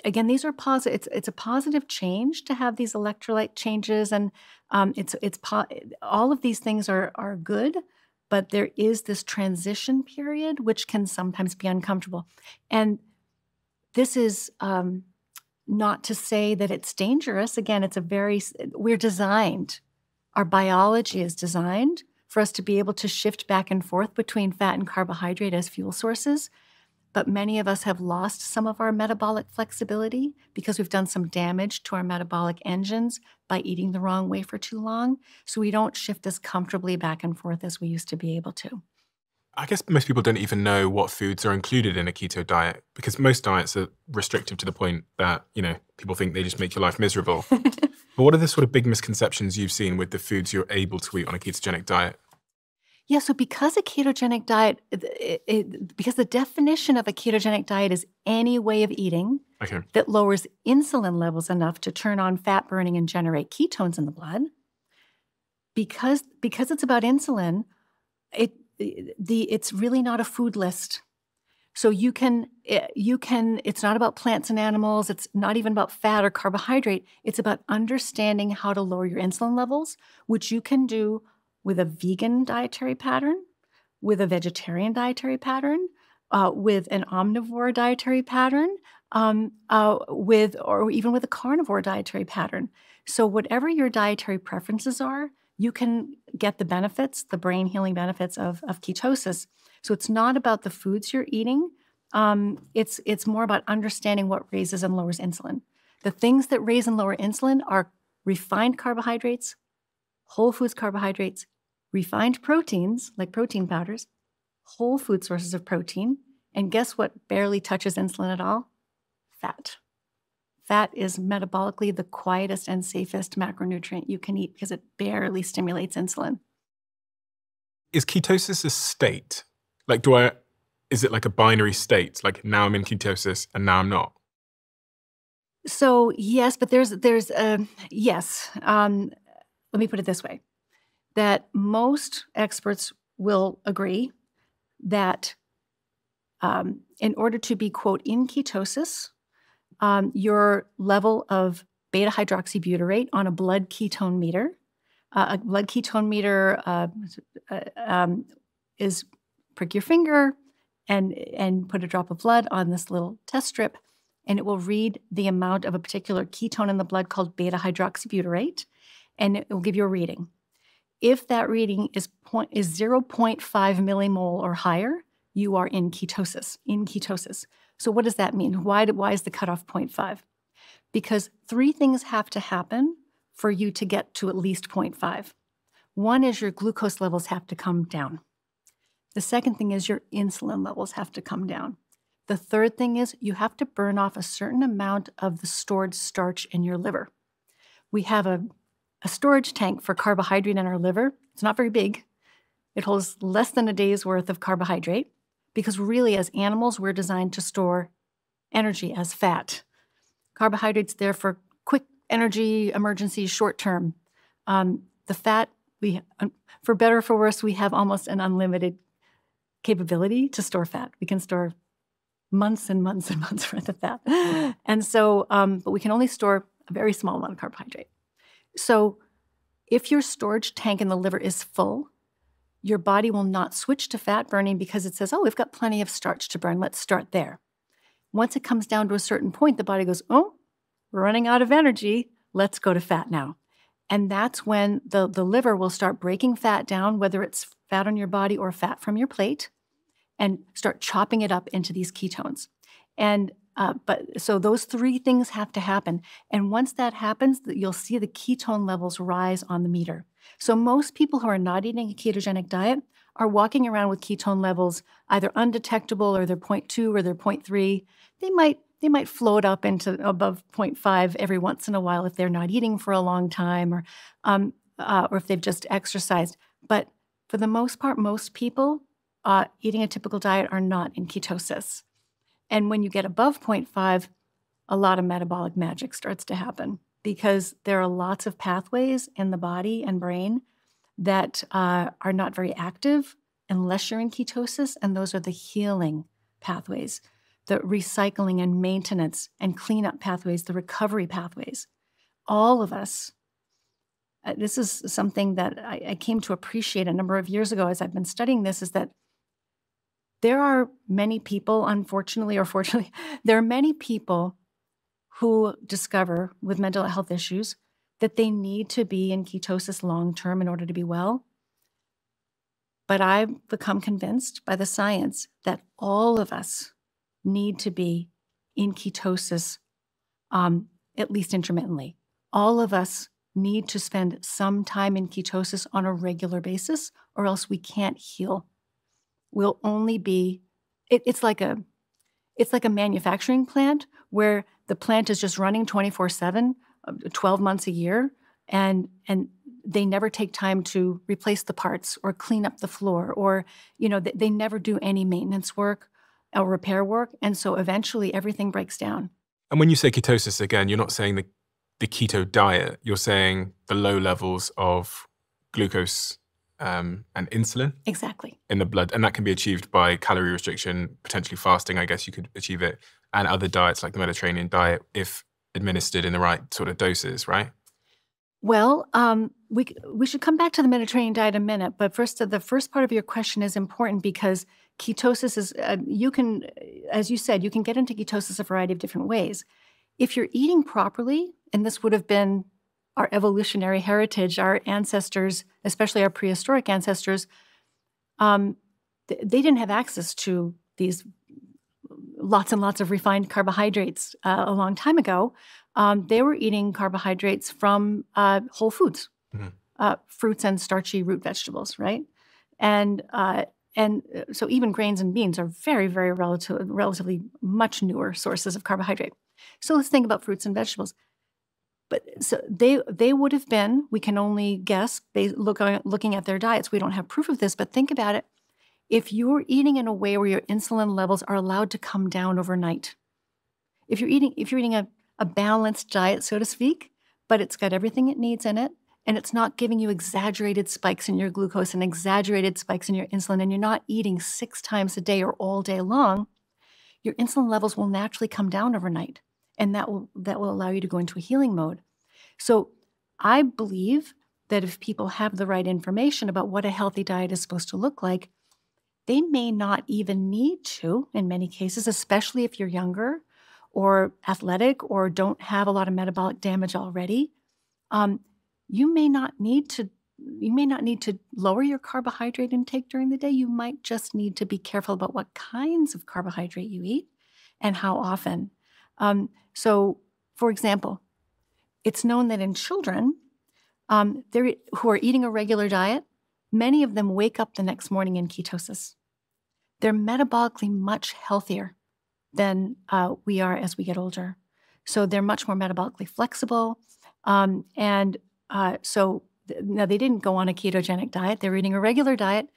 again, these are positive. It's a positive change to have these electrolyte changes, and all of these things are good, but there is this transition period which can sometimes be uncomfortable. And this is not to say that it's dangerous. Again, we're designed, our biology is designed for us to be able to shift back and forth between fat and carbohydrate as fuel sources. But many of us have lost some of our metabolic flexibility because we've done some damage to our metabolic engines by eating the wrong way for too long. So we don't shift as comfortably back and forth as we used to be able to. I guess most people don't even know what foods are included in a keto diet, because most diets are restrictive to the point that, people think they just make your life miserable. But what are the sort of big misconceptions you've seen with the foods you're able to eat on a ketogenic diet? Yeah, so because a ketogenic diet, because the definition of a ketogenic diet is any way of eating that lowers insulin levels enough to turn on fat burning and generate ketones in the blood, because it's about insulin, it's really not a food list. So it's not about plants and animals. It's not even about fat or carbohydrate. It's about understanding how to lower your insulin levels, which you can do with a vegan dietary pattern, with a vegetarian dietary pattern, with an omnivore dietary pattern, or even with a carnivore dietary pattern. So whatever your dietary preferences are, you can get the benefits, the brain healing benefits of ketosis. So it's not about the foods you're eating. It's more about understanding what raises and lowers insulin. The things that raise and lower insulin are refined carbohydrates, whole foods carbohydrates, refined proteins like protein powders, whole food sources of protein, and guess what barely touches insulin at all? Fat. Fat is metabolically the quietest and safest macronutrient you can eat because it barely stimulates insulin. Is ketosis a state? Is it like a binary state? Like now I'm in ketosis and now I'm not? So yes, but there's yes. Let me put it this way, that most experts will agree that in order to be, quote, in ketosis, your level of beta-hydroxybutyrate on a blood ketone meter, is prick your finger and put a drop of blood on this little test strip, and it will read the amount of a particular ketone in the blood called beta-hydroxybutyrate, and it will give you a reading. If that reading is 0.5 millimole or higher, you are in ketosis. So what does that mean? Why is the cutoff 0.5? Because three things have to happen for you to get to at least 0.5. One is your glucose levels have to come down. The second thing is your insulin levels have to come down. The third thing is you have to burn off a certain amount of the stored starch in your liver. We have a storage tank for carbohydrate in our liver. It's not very big. It holds less than a day's worth of carbohydrate because really as animals, we're designed to store energy as fat. Carbohydrates there for quick energy, emergency, short term. The fat, for better or for worse, we have almost an unlimited capability to store fat. We can store months and months and months worth of fat. And so, but we can only store a very small amount of carbohydrate. So if your storage tank in the liver is full, your body will not switch to fat burning because it says, oh, we've got plenty of starch to burn. Let's start there. Once it comes down to a certain point, the body goes, oh, we're running out of energy. Let's go to fat now. And that's when the liver will start breaking fat down, whether it's fat on your body or fat from your plate, and start chopping it up into these ketones. And so those three things have to happen. And once that happens, you'll see the ketone levels rise on the meter. So most people who are not eating a ketogenic diet are walking around with ketone levels either undetectable or they're 0.2 or they're 0.3. They might float up into above 0.5 every once in a while if they're not eating for a long time or if they've just exercised. But for the most part, most people eating a typical diet are not in ketosis. And when you get above 0.5, a lot of metabolic magic starts to happen because there are lots of pathways in the body and brain that are not very active unless you're in ketosis, and those are the healing pathways. the recycling and maintenance and cleanup pathways, the recovery pathways. All of us, this is something that I came to appreciate a number of years ago as I've been studying this, is that there are many people, unfortunately or fortunately, there are many people who discover with mental health issues that they need to be in ketosis long-term in order to be well. But I've become convinced by the science that all of us need to be in ketosis, at least intermittently. All of us need to spend some time in ketosis on a regular basis, or else we can't heal. We'll only be, it's like a manufacturing plant where the plant is just running 24/7, 12 months a year, and they never take time to replace the parts or clean up the floor, or they never do any maintenance work or repair work, and so eventually everything breaks down. And when you say ketosis, again, you're not saying the keto diet, you're saying the low levels of glucose and insulin? Exactly. In the blood. And that can be achieved by calorie restriction, potentially fasting, I guess you could achieve it, and other diets like the Mediterranean diet if administered in the right sort of doses, right? Well, we should come back to the Mediterranean diet in a minute, but first, the first part of your question is important because ketosis is, you can, as you said, you can get into ketosis a variety of different ways. If you're eating properly, and this would have been our evolutionary heritage, our ancestors, especially our prehistoric ancestors, they didn't have access to these lots and lots of refined carbohydrates a long time ago. They were eating carbohydrates from whole foods, fruits and starchy root vegetables, right? And so even grains and beans are very, very relatively much newer sources of carbohydrate. So let's think about fruits and vegetables. But so they would have been, we can only guess, looking at their diets. We don't have proof of this, but think about it. If you're eating in a way where your insulin levels are allowed to come down overnight, if you're eating a balanced diet, so to speak, but it's got everything it needs in it, and it's not giving you exaggerated spikes in your glucose and exaggerated spikes in your insulin, and you're not eating 6 times a day or all day long, your insulin levels will naturally come down overnight, and that will allow you to go into a healing mode. So I believe that if people have the right information about what a healthy diet is supposed to look like, they may not even need to, in many cases, especially if you're younger or athletic or don't have a lot of metabolic damage already. You may not need to lower your carbohydrate intake during the day. You might just need to be careful about what kinds of carbohydrate you eat and how often. So, for example, it's known that in children who are eating a regular diet, many of them wake up the next morning in ketosis. They're metabolically much healthier than we are as we get older. So they're much more metabolically flexible. So now they didn't go on a ketogenic diet. They were eating a regular diet.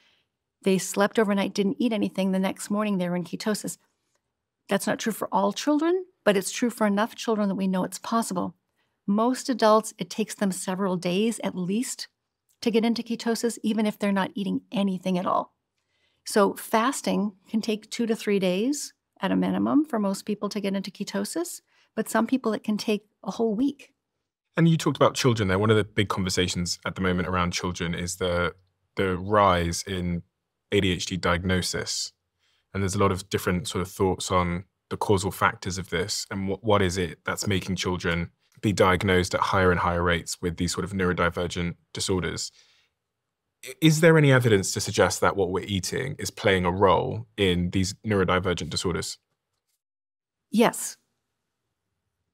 They slept overnight, didn't eat anything. The next morning, they were in ketosis. That's not true for all children, but it's true for enough children that we know it's possible. Most adults, it takes them several days at least to get into ketosis, even if they're not eating anything at all. So fasting can take 2 to 3 days at a minimum for most people to get into ketosis, but some people it can take a whole week. And you talked about children there. One of the big conversations at the moment around children is the rise in ADHD diagnosis. And there's a lot of different sort of thoughts on the causal factors of this and what is it that's making children be diagnosed at higher and higher rates with these sort of neurodivergent disorders. Is there any evidence to suggest that what we're eating is playing a role in these neurodivergent disorders? Yes.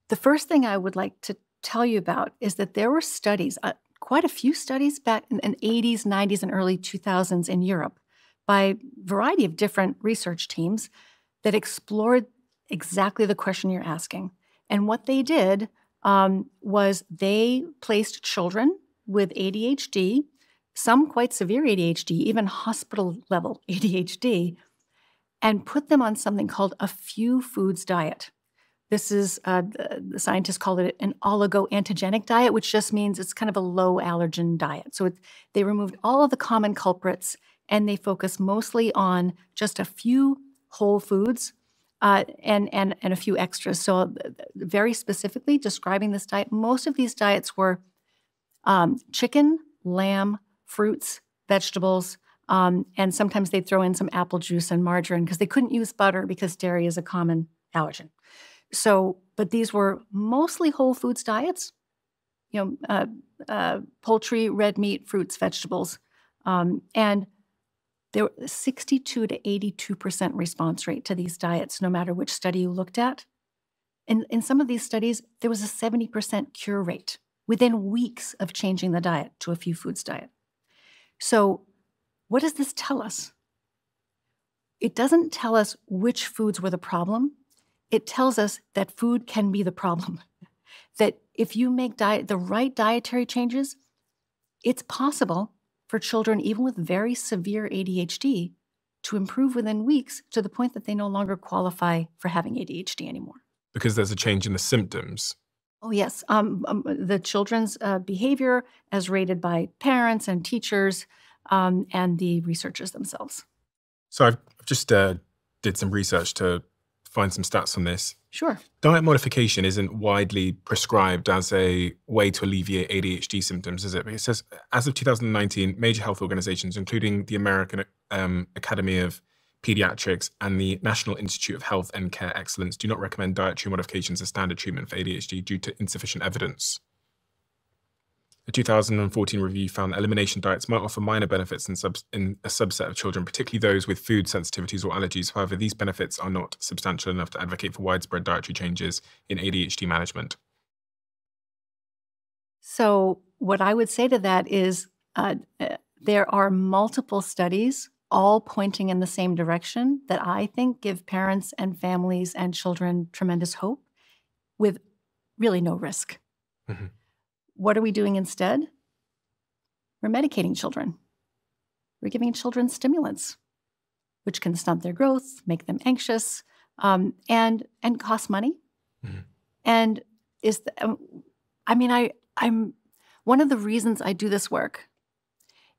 The first thing I would like to tell you about is that there were studies, quite a few studies back in the 80s, 90s, and early 2000s in Europe by a variety of different research teams that explored exactly the question you're asking. And what they did was they placed children with ADHD, some quite severe ADHD, even hospital-level ADHD, and put them on something called a few foods diet. This is, the scientists call it an oligoantigenic diet, which just means it's kind of a low allergen diet. So they removed all of the common culprits, and they focus mostly on just a few whole foods and a few extras. So very specifically describing this diet, most of these diets were chicken, lamb, fruits, vegetables, and sometimes they'd throw in some apple juice and margarine because they couldn't use butter because dairy is a common allergen. So, but these were mostly whole foods diets, poultry, red meat, fruits, vegetables. And there were 62 to 82% response rate to these diets, no matter which study you looked at. In some of these studies, there was a 70% cure rate within weeks of changing the diet to a few foods diet. So what does this tell us? It doesn't tell us which foods were the problem. It tells us that food can be the problem. That if you make the right dietary changes, it's possible for children, even with very severe ADHD, to improve within weeks to the point that they no longer qualify for having ADHD anymore. Because there's a change in the symptoms. Oh, yes. The children's behavior as rated by parents and teachers and the researchers themselves. So I've just did some research to find some stats on this. Sure. Diet modification isn't widely prescribed as a way to alleviate ADHD symptoms, is it? It says, as of 2019, major health organizations, including the American Academy of Pediatrics and the National Institute of Health and Care Excellence, do not recommend dietary modifications as standard treatment for ADHD due to insufficient evidence. A 2014 review found that elimination diets might offer minor benefits in a subset of children, particularly those with food sensitivities or allergies. However, these benefits are not substantial enough to advocate for widespread dietary changes in ADHD management. So what I would say to that is there are multiple studies all pointing in the same direction that I think give parents and families and children tremendous hope with really no risk. Mm-hmm. What are we doing instead? We're medicating children. We're giving children stimulants, which can stunt their growth, make them anxious, and cost money. Mm-hmm. And I'm one of the reasons I do this work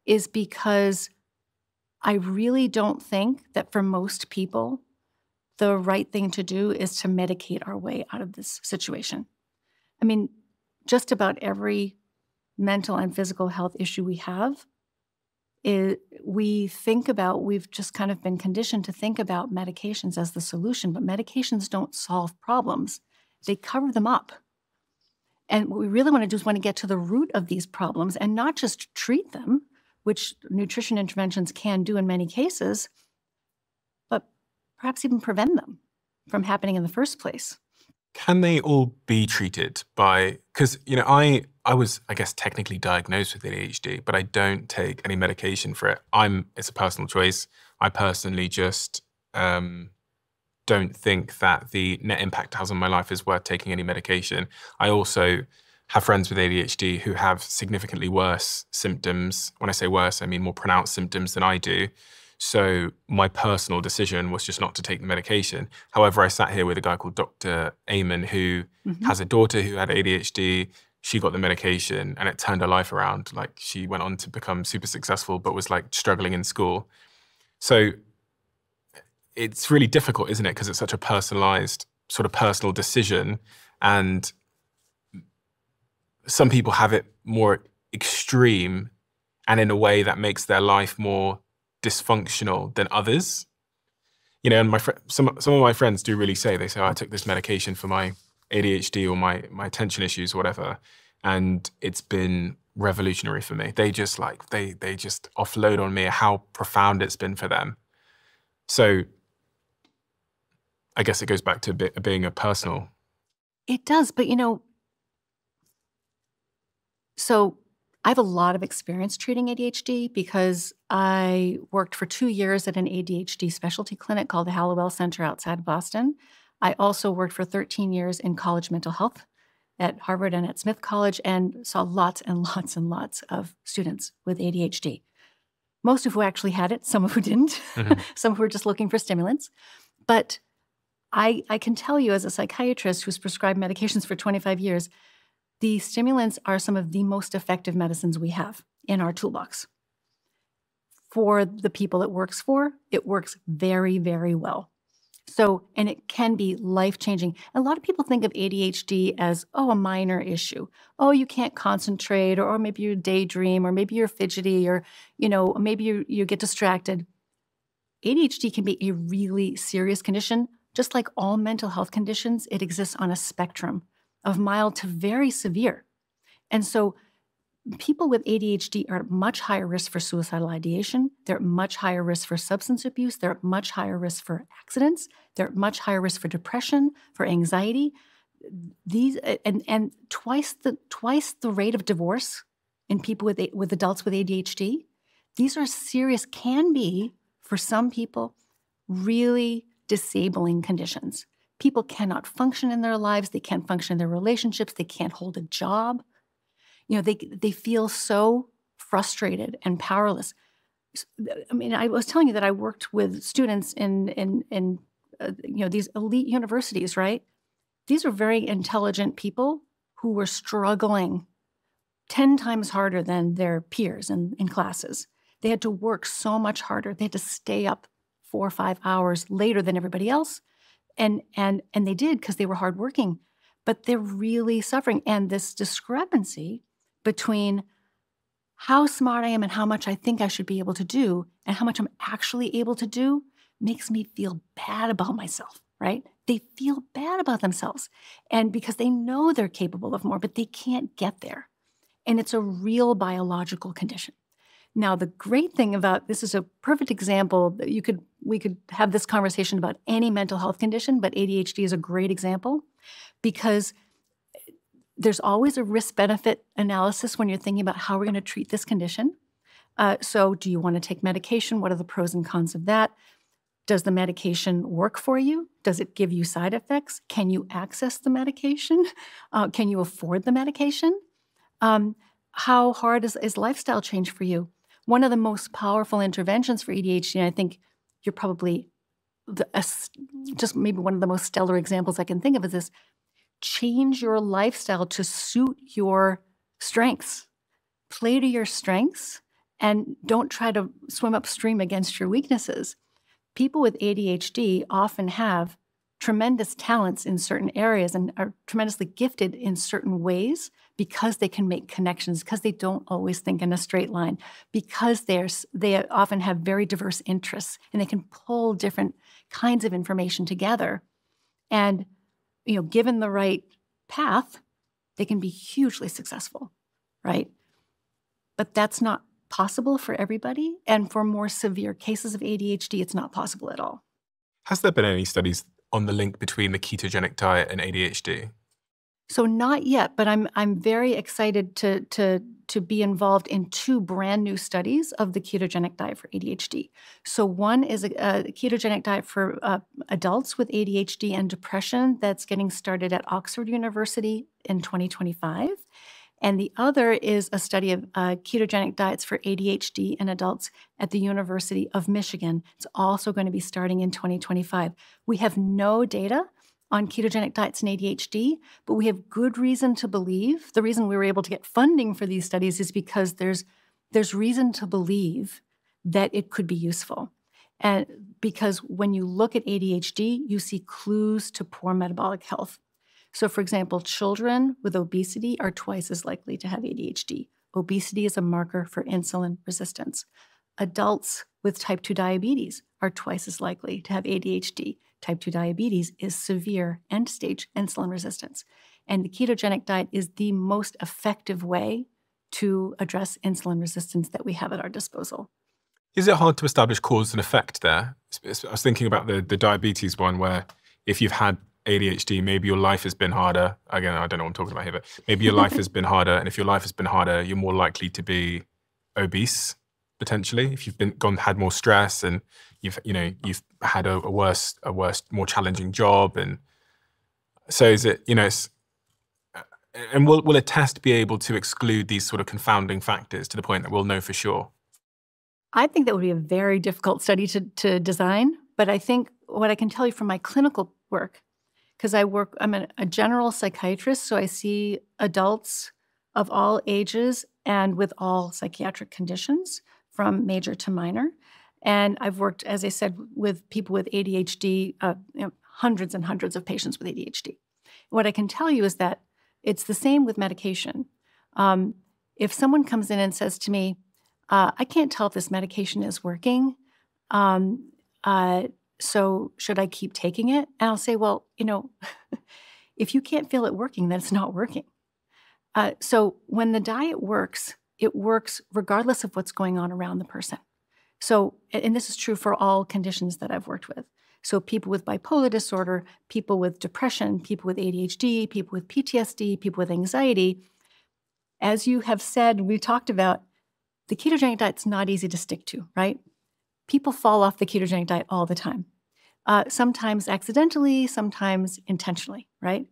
is because I really don't think that for most people, the right thing to do is to medicate our way out of this situation. I mean, just about every mental and physical health issue we have, we've just kind of been conditioned to think about medications as the solution, but medications don't solve problems. They cover them up. And what we really want to do is want to get to the root of these problems and not just treat them, which nutrition interventions can do in many cases, but perhaps even prevent them from happening in the first place. Can they all be treated by, because, I was, I guess, technically diagnosed with ADHD, but I don't take any medication for it. It's a personal choice. I personally just don't think that the net impact it has on my life is worth taking any medication. I also have friends with ADHD who have significantly worse symptoms. When I say worse, I mean more pronounced symptoms than I do. So my personal decision was just not to take the medication. However, I sat here with a guy called Dr. Amen who has a daughter who had ADHD. She got the medication and it turned her life around. Like, she went on to become super successful, but was like struggling in school. So it's really difficult, isn't it? Because it's such a personalized, sort of personal decision. And some people have it more extreme and in a way that makes their life more dysfunctional than others. And some of my friends do really say, they say, I took this medication for my ADHD or my attention issues or whatever, and it's been revolutionary for me. They just they just offload on me how profound it's been for them. So I guess it goes back to being a personal. It does, but so I have a lot of experience treating ADHD because I worked for 2 years at an ADHD specialty clinic called the Hallowell Center outside Boston. I also worked for 13 years in college mental health at Harvard and at Smith College and saw lots and lots and lots of students with ADHD. Most of who actually had it, some of who didn't, some who were just looking for stimulants. But I can tell you as a psychiatrist who's prescribed medications for 25 years, the stimulants are some of the most effective medicines we have in our toolbox. For the people it works for, it works very, very well. So, and it can be life-changing. A lot of people think of ADHD as, oh, a minor issue. Oh, you can't concentrate, or maybe you daydream, or maybe you're fidgety, or, maybe you get distracted. ADHD can be a really serious condition. Just like all mental health conditions, it exists on a spectrum of mild to very severe. And so people with ADHD are at much higher risk for suicidal ideation. They're at much higher risk for substance abuse. They're at much higher risk for accidents. They're at much higher risk for depression, for anxiety. These and twice the rate of divorce in people with adults with ADHD. These are serious, can be for some people really disabling conditions. People cannot function in their lives. They can't function in their relationships. They can't hold a job. They feel so frustrated and powerless. I mean, I was telling you that I worked with students in these elite universities, right? These are very intelligent people who were struggling 10 times harder than their peers in classes. They had to work so much harder. They had to stay up 4 or 5 hours later than everybody else. And they did because they were hardworking. But they're really suffering. And this discrepancy between how smart I am and how much I think I should be able to do and how much I'm actually able to do makes me feel bad about myself, right? They feel bad about themselves. And because they know they're capable of more, but they can't get there. And it's a real biological condition. Now, the great thing about this is a perfect example that we could have this conversation about any mental health condition, but ADHD is a great example because there's always a risk-benefit analysis when you're thinking about how we're going to treat this condition. So do you want to take medication? What are the pros and cons of that? Does the medication work for you? Does it give you side effects? Can you access the medication? Can you afford the medication? How hard is lifestyle change for you? One of the most powerful interventions for ADHD, and I think you're probably just maybe one of the most stellar examples I can think of is this: change your lifestyle to suit your strengths. Play to your strengths and don't try to swim upstream against your weaknesses. People with ADHD often have tremendous talents in certain areas and are tremendously gifted in certain ways because they can make connections, because they don't always think in a straight line, because they often have very diverse interests and they can pull different kinds of information together. And given the right path, they can be hugely successful, right? But that's not possible for everybody. And for more severe cases of ADHD, it's not possible at all. Has there been any studies on the link between the ketogenic diet and ADHD? So not yet, but I'm very excited to be involved in 2 brand new studies of the ketogenic diet for ADHD. So one is a ketogenic diet for adults with ADHD and depression that's getting started at Oxford University in 2025. And the other is a study of ketogenic diets for ADHD and adults at the University of Michigan. It's also going to be starting in 2025. We have no data on ketogenic diets and ADHD, but we have good reason to believe. The reason we were able to get funding for these studies is because there's reason to believe that it could be useful. And because when you look at ADHD, you see clues to poor metabolic health. So for example, children with obesity are twice as likely to have ADHD. Obesity is a marker for insulin resistance. Adults with type 2 diabetes are twice as likely to have ADHD. Type 2 diabetes is severe end-stage insulin resistance. And the ketogenic diet is the most effective way to address insulin resistance that we have at our disposal. Is it hard to establish cause and effect there? I was thinking about the diabetes one, where if you've had ADHD, maybe your life has been harder. Again, I don't know what I'm talking about here, but maybe your life has been harder. And if your life has been harder, you're more likely to be obese, potentially, if you've had more stress and you've had a worse, more challenging job. And so is it, and will a test be able to exclude these sort of confounding factors to the point that we'll know for sure? I think that would be a very difficult study to design, but I think what I can tell you from my clinical work, because I'm a general psychiatrist, so I see adults of all ages and with all psychiatric conditions, from major to minor. And I've worked, as I said, with people with ADHD, hundreds and hundreds of patients with ADHD. What I can tell you is that it's the same with medication. If someone comes in and says to me, I can't tell if this medication is working, so should I keep taking it? And I'll say, well, if you can't feel it working, then it's not working. So when the diet works, it works regardless of what's going on around the person. So, and this is true for all conditions that I've worked with. So people with bipolar disorder, people with depression, people with ADHD, people with PTSD, people with anxiety. As you have said, we talked about, the ketogenic diet's not easy to stick to, right? People fall off the ketogenic diet all the time. Sometimes accidentally, sometimes intentionally, right?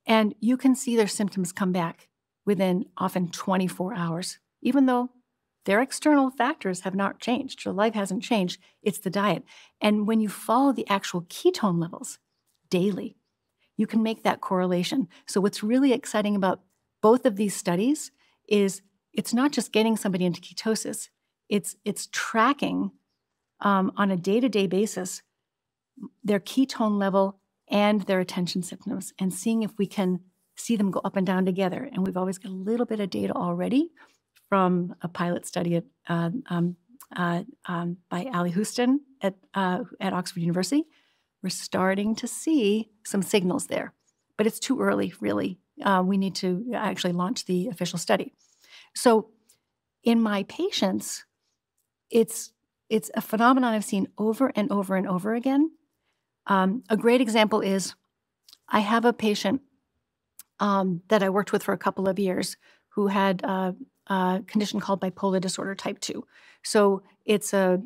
And you can see their symptoms come back within often 24 hours, even though their external factors have not changed. Their life hasn't changed. It's the diet. And when you follow the actual ketone levels daily, you can make that correlation. So what's really exciting about both of these studies is it's not just getting somebody into ketosis. It's tracking on a day-to-day basis their ketone level and their attention symptoms and seeing if we can see them go up and down together. And we've always got a little bit of data already from a pilot study by Ali Houston at Oxford University. We're starting to see some signals there, but it's too early, really. We need to actually launch the official study. So in my patients, it's a phenomenon I've seen over and over and over again. A great example is I have a patient that I worked with for a couple of years who had a condition called bipolar disorder type 2. So it's a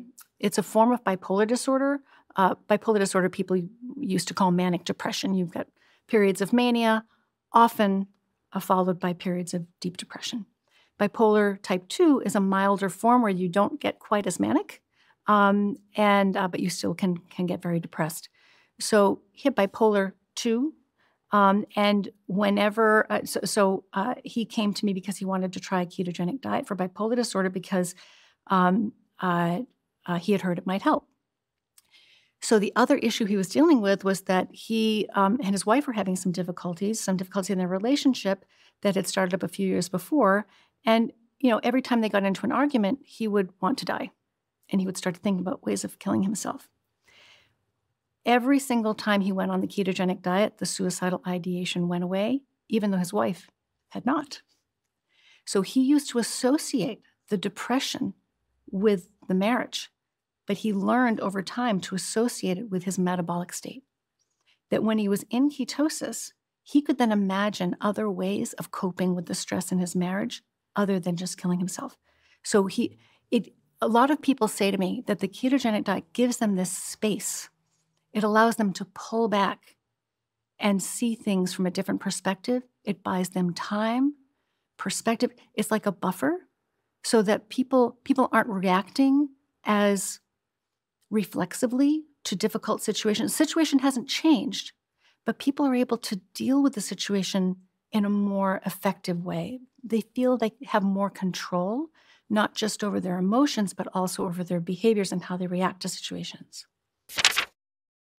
form of bipolar disorder. Bipolar disorder people used to call manic depression. You've got periods of mania, often followed by periods of deep depression. Bipolar type 2 is a milder form where you don't get quite as manic, but you still can get very depressed. So he had bipolar 2. And whenever, he came to me because he wanted to try a ketogenic diet for bipolar disorder because he had heard it might help. So the other issue he was dealing with was that he and his wife were having some difficulty in their relationship that had started up a few years before. And, every time they got into an argument, he would want to die. And he would start to think about ways of killing himself. Every single time he went on the ketogenic diet, the suicidal ideation went away, even though his wife had not. So he used to associate the depression with the marriage, but he learned over time to associate it with his metabolic state. That when he was in ketosis, he could then imagine other ways of coping with the stress in his marriage other than just killing himself. So a lot of people say to me that the ketogenic diet gives them this space. It allows them to pull back and see things from a different perspective. It buys them time, perspective. It's like a buffer so that people aren't reacting as reflexively to difficult situations. The situation hasn't changed, but people are able to deal with the situation in a more effective way. They feel they have more control, not just over their emotions, but also over their behaviors and how they react to situations.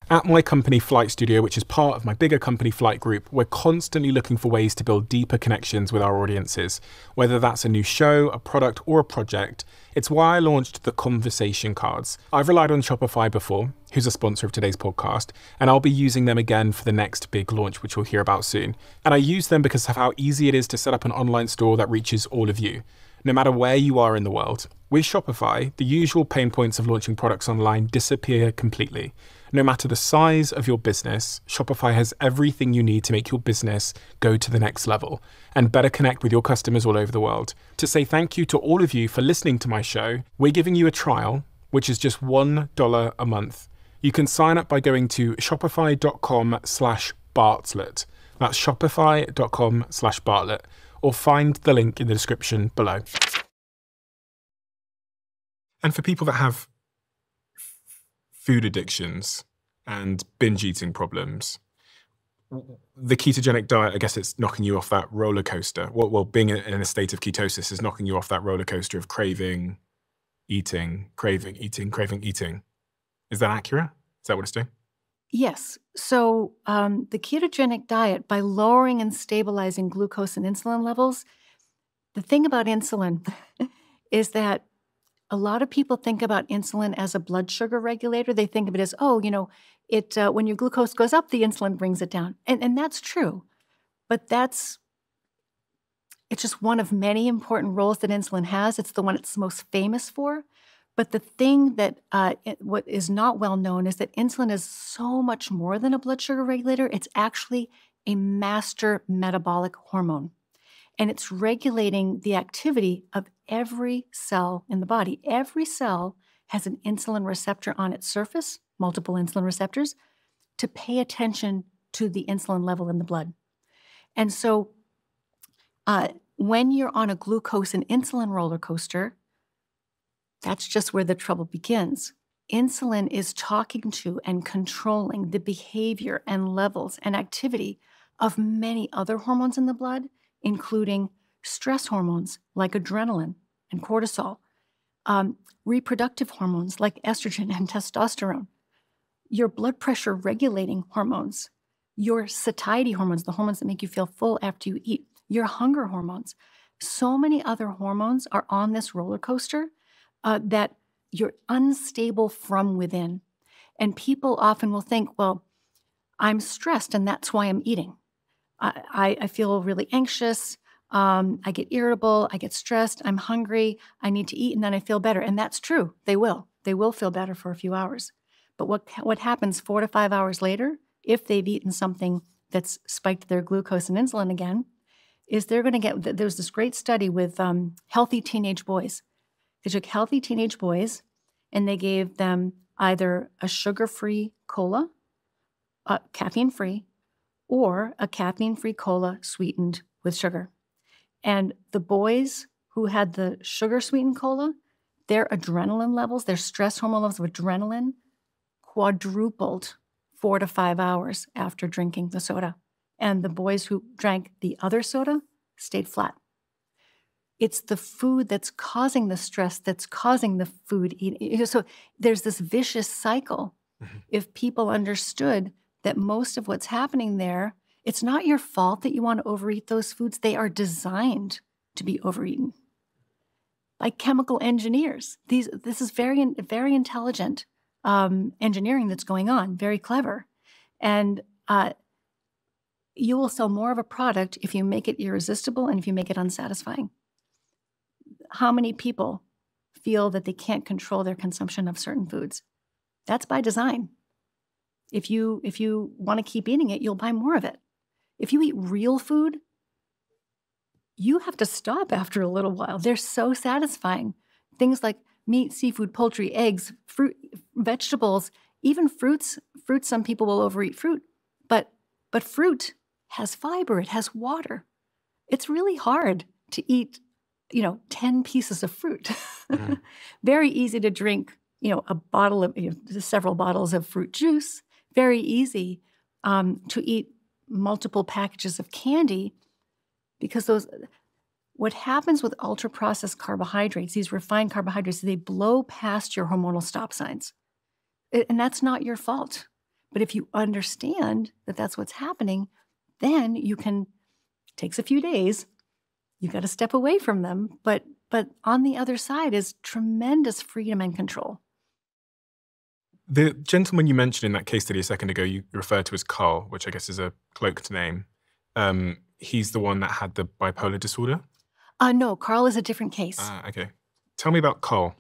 At my company Flight Studio, which is part of my bigger company Flight Group, we're constantly looking for ways to build deeper connections with our audiences. Whether that's a new show, a product, or a project, it's why I launched the Conversation Cards. I've relied on Shopify before, who's a sponsor of today's podcast, and I'll be using them again for the next big launch, which you'll hear about soon. And I use them because of how easy it is to set up an online store that reaches all of you, no matter where you are in the world. With Shopify, the usual pain points of launching products online disappear completely. No matter the size of your business, Shopify has everything you need to make your business go to the next level and better connect with your customers all over the world. To say thank you to all of you for listening to my show, we're giving you a trial, which is just $1 a month. You can sign up by going to shopify.com/Bartlett. That's shopify.com/Bartlett, or find the link in the description below. And for people that have food addictions and binge eating problems, the ketogenic diet, I guess it's knocking you off that roller coaster. Well, being in a state of ketosis is knocking you off that roller coaster of craving eating, craving, eating, craving, eating. Is that accurate? Is that what it's doing? Yes. So the ketogenic diet, by lowering and stabilizing glucose and insulin levels, the thing about insulin is that a lot of people think about insulin as a blood sugar regulator. They think of it as, when your glucose goes up, the insulin brings it down. And that's true. But it's just one of many important roles that insulin has. It's the one it's most famous for. But the thing that what is not well known is that insulin is so much more than a blood sugar regulator. It's actually a master metabolic hormone. And it's regulating the activity of every cell in the body. Every cell has an insulin receptor on its surface, multiple insulin receptors, to pay attention to the insulin level in the blood. And so when you're on a glucose and insulin roller coaster, that's just where the trouble begins. Insulin is talking to and controlling the behavior and levels and activity of many other hormones in the blood, including stress hormones like adrenaline and cortisol, reproductive hormones like estrogen and testosterone, your blood pressure regulating hormones, your satiety hormones, the hormones that make you feel full after you eat, your hunger hormones. So many other hormones are on this roller coaster that you're unstable from within. And people often will think, well, I'm stressed and that's why I'm eating. I feel really anxious. I get irritable. I get stressed. I'm hungry. I need to eat and then I feel better. And that's true. They will. They will feel better for a few hours. But what happens 4 to 5 hours later, if they've eaten something that's spiked their glucose and insulin again, is they're going to get, there's this great study with healthy teenage boys. They took healthy teenage boys and they gave them either a sugar-free cola, caffeine-free, or a caffeine-free cola sweetened with sugar. And the boys who had the sugar-sweetened cola, their adrenaline levels, their stress hormone levels of adrenaline quadrupled 4 to 5 hours after drinking the soda. And the boys who drank the other soda stayed flat. It's the food that's causing the stress that's causing the food eating. So there's this vicious cycle. Mm-hmm. If people understood that most of what's happening there, it's not your fault that you want to overeat those foods. They are designed to be overeaten by chemical engineers. This is very, very intelligent engineering that's going on, very clever. And you will sell more of a product if you make it irresistible and if you make it unsatisfying. How many people feel that they can't control their consumption of certain foods? That's by design. If you want to keep eating it, you'll buy more of it. If you eat real food, you have to stop after a little while. They're so satisfying. Things like meat, seafood, poultry, eggs, fruit, vegetables, even fruits. Fruits, some people will overeat fruit, but fruit has fiber, it has water. It's really hard to eat 10 pieces of fruit. Mm-hmm. Very easy to drink, a bottle of, several bottles of fruit juice. Very easy to eat multiple packages of candy because what happens with ultra-processed carbohydrates, these refined carbohydrates, they blow past your hormonal stop signs. And that's not your fault. But if you understand that that's what's happening, then you can, it takes a few days, you got to step away from them, but on the other side is tremendous freedom and control. The gentleman you mentioned in that case study a second ago, you referred to as Carl, which I guess is a cloaked name. He's the one that had the bipolar disorder? No, Carl is a different case. Okay. Tell me about Carl.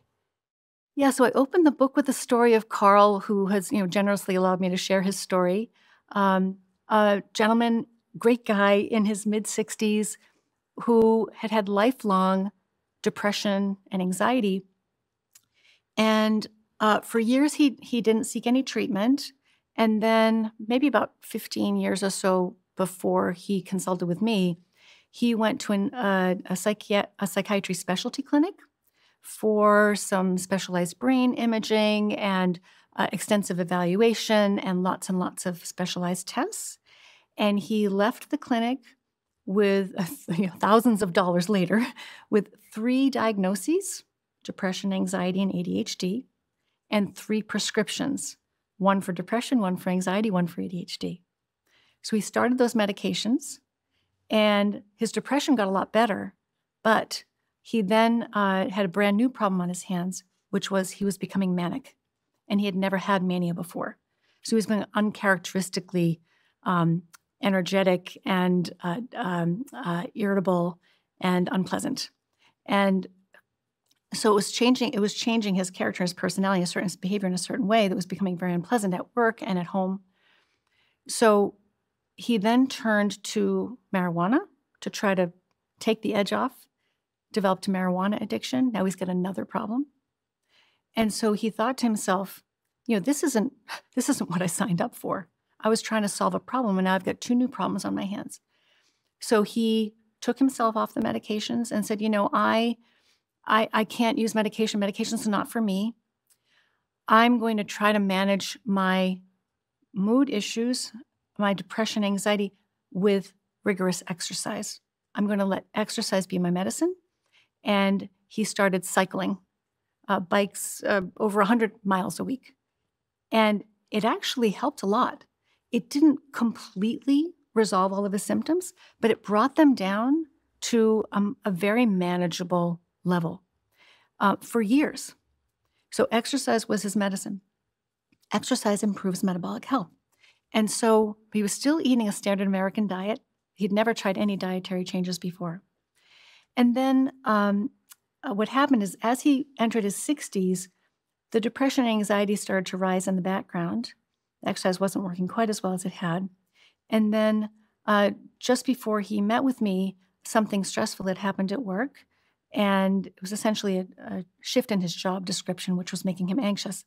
Yeah, so I opened the book with the story of Carl, who has generously allowed me to share his story. A gentleman, great guy in his mid-60s, who had lifelong depression and anxiety. And for years, he didn't seek any treatment. And then maybe about 15 years or so before he consulted with me, he went to a psychiatry specialty clinic for some specialized brain imaging and extensive evaluation and lots of specialized tests. And he left the clinic with thousands of dollars later with 3 diagnoses depression, anxiety, and ADHD, and 3 prescriptions, 1 for depression, 1 for anxiety, 1 for ADHD. So he started those medications, and his depression got a lot better, but he then had a brand new problem on his hands, which was he was becoming manic, and he had never had mania before. So he was being uncharacteristically energetic and irritable and unpleasant. And so it was changing his character, his personality, his behavior in a certain way that was becoming very unpleasant at work and at home. So he then turned to marijuana to try to take the edge off, developed a marijuana addiction. Now he's got another problem. And so he thought to himself, this isn't what I signed up for. I was trying to solve a problem, and now I've got 2 new problems on my hands. So he took himself off the medications and said, I can't use medication. Medications are not for me. I'm going to try to manage my mood issues, my depression, anxiety with rigorous exercise. I'm going to let exercise be my medicine. And he started cycling bikes over 100 miles a week. And it actually helped a lot. It didn't completely resolve all of his symptoms, but it brought them down to a very manageable level for years. So exercise was his medicine. Exercise improves metabolic health. And so he was still eating a standard American diet. He'd never tried any dietary changes before. And then what happened is, as he entered his 60s, the depression and anxiety started to rise in the background. Exercise wasn't working quite as well as it had. And then just before he met with me, something stressful had happened at work. And it was essentially a shift in his job description, which was making him anxious.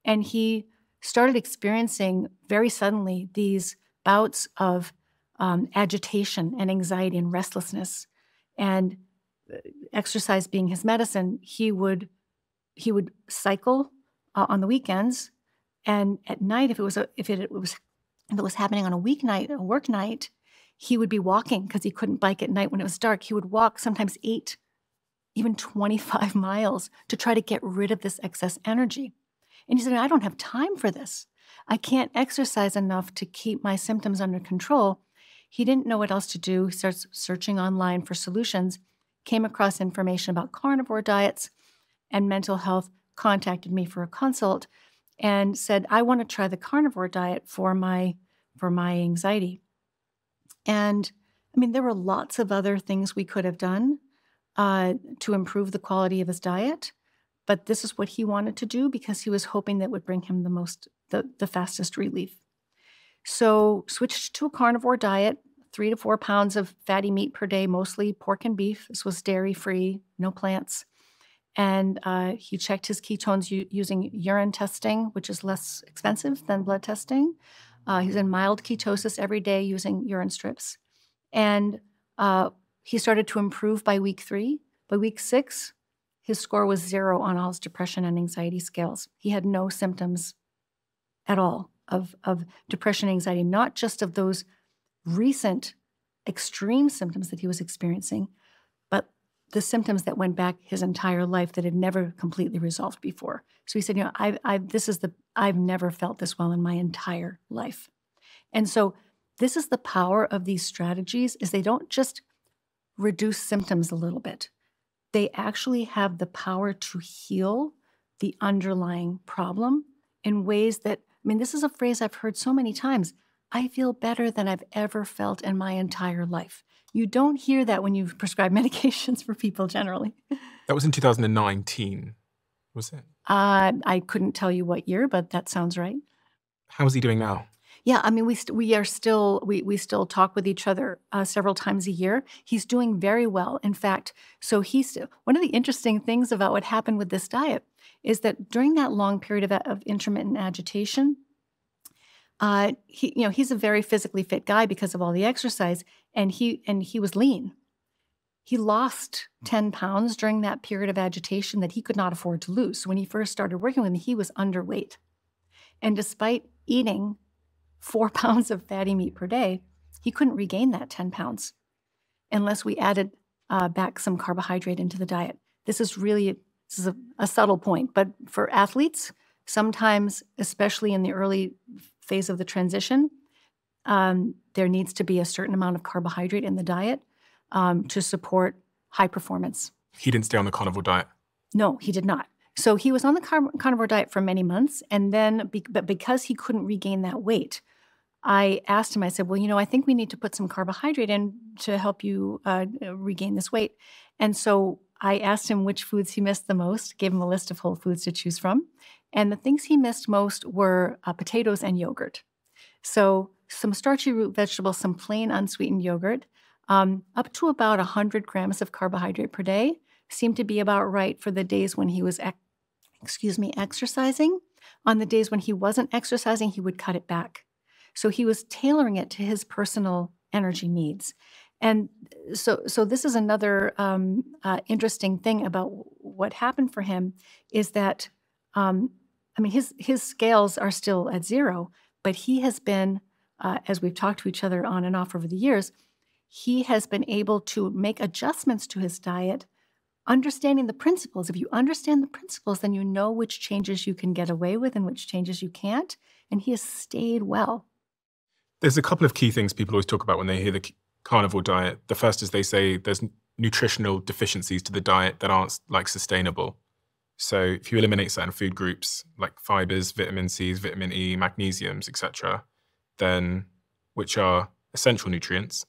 And he started experiencing very suddenly these bouts of agitation and anxiety and restlessness. And exercise being his medicine, he would cycle on the weekends, and at night, if it was happening on a weeknight, a work night, he would be walking because he couldn't bike at night when it was dark. He would walk sometimes 8, even 25 miles to try to get rid of this excess energy. And he said, I don't have time for this. I can't exercise enough to keep my symptoms under control. He didn't know what else to do. He starts searching online for solutions, came across information about carnivore diets and mental health, contacted me for a consult, and said, I want to try the carnivore diet for my anxiety. And I mean, there were lots of other things we could have done to improve the quality of his diet, but this is what he wanted to do because he was hoping that would bring him the fastest relief. So switched to a carnivore diet, 3 to 4 pounds of fatty meat per day, mostly pork and beef. This was dairy-free, no plants. And he checked his ketones using urine testing, which is less expensive than blood testing. He's in mild ketosis every day using urine strips. And he started to improve by week 3. By week 6, his score was 0 on all his depression and anxiety scales. He had no symptoms at all of depression and anxiety, not just of those recent extreme symptoms that he was experiencing, but the symptoms that went back his entire life that had never completely resolved before. So he said, I've never felt this well in my entire life. And so this is the power of these strategies, is they don't just reduce symptoms a little bit. They actually have the power to heal the underlying problem in ways that, this is a phrase I've heard so many times. I feel better than I've ever felt in my entire life. You don't hear that when you prescribe medications for people generally. That was in 2019, was it? I couldn't tell you what year, but that sounds right. How is he doing now? Yeah, we still talk with each other several times a year. He's doing very well. In fact, so one of the interesting things about what happened with this diet is that during that long period of intermittent agitation, he's a very physically fit guy because of all the exercise, and he was lean. He lost 10 pounds during that period of agitation that he could not afford to lose. So when he first started working with me, he was underweight. And despite eating 4 pounds of fatty meat per day, he couldn't regain that 10 pounds unless we added back some carbohydrate into the diet. This is really this is a subtle point, but for athletes, sometimes, especially in the early phase of the transition, there needs to be a certain amount of carbohydrate in the diet to support high performance. He didn't stay on the carnivore diet? No, he did not. So he was on the carnivore diet for many months, and then but because he couldn't regain that weight, I asked him, I said, well, I think we need to put some carbohydrate in to help you regain this weight. And so I asked him which foods he missed the most, gave him a list of whole foods to choose from. And the things he missed most were potatoes and yogurt. So some starchy root vegetables, some plain unsweetened yogurt, up to about 100 grams of carbohydrate per day seemed to be about right for the days when he was exercising. On the days when he wasn't exercising, he would cut it back. So he was tailoring it to his personal energy needs. And so this is another interesting thing about what happened for him is that, his scales are still at 0, but he has been, as we've talked to each other on and off over the years, he has been able to make adjustments to his diet, understanding the principles. If you understand the principles, then you know which changes you can get away with and which changes you can't. And he has stayed well. There's a couple of key things people always talk about when they hear the carnivore diet. The first is they say there's nutritional deficiencies to the diet that aren't sustainable. So if you eliminate certain food groups like fibers, vitamin C's, vitamin E, magnesiums, etc., then which are essential nutrients,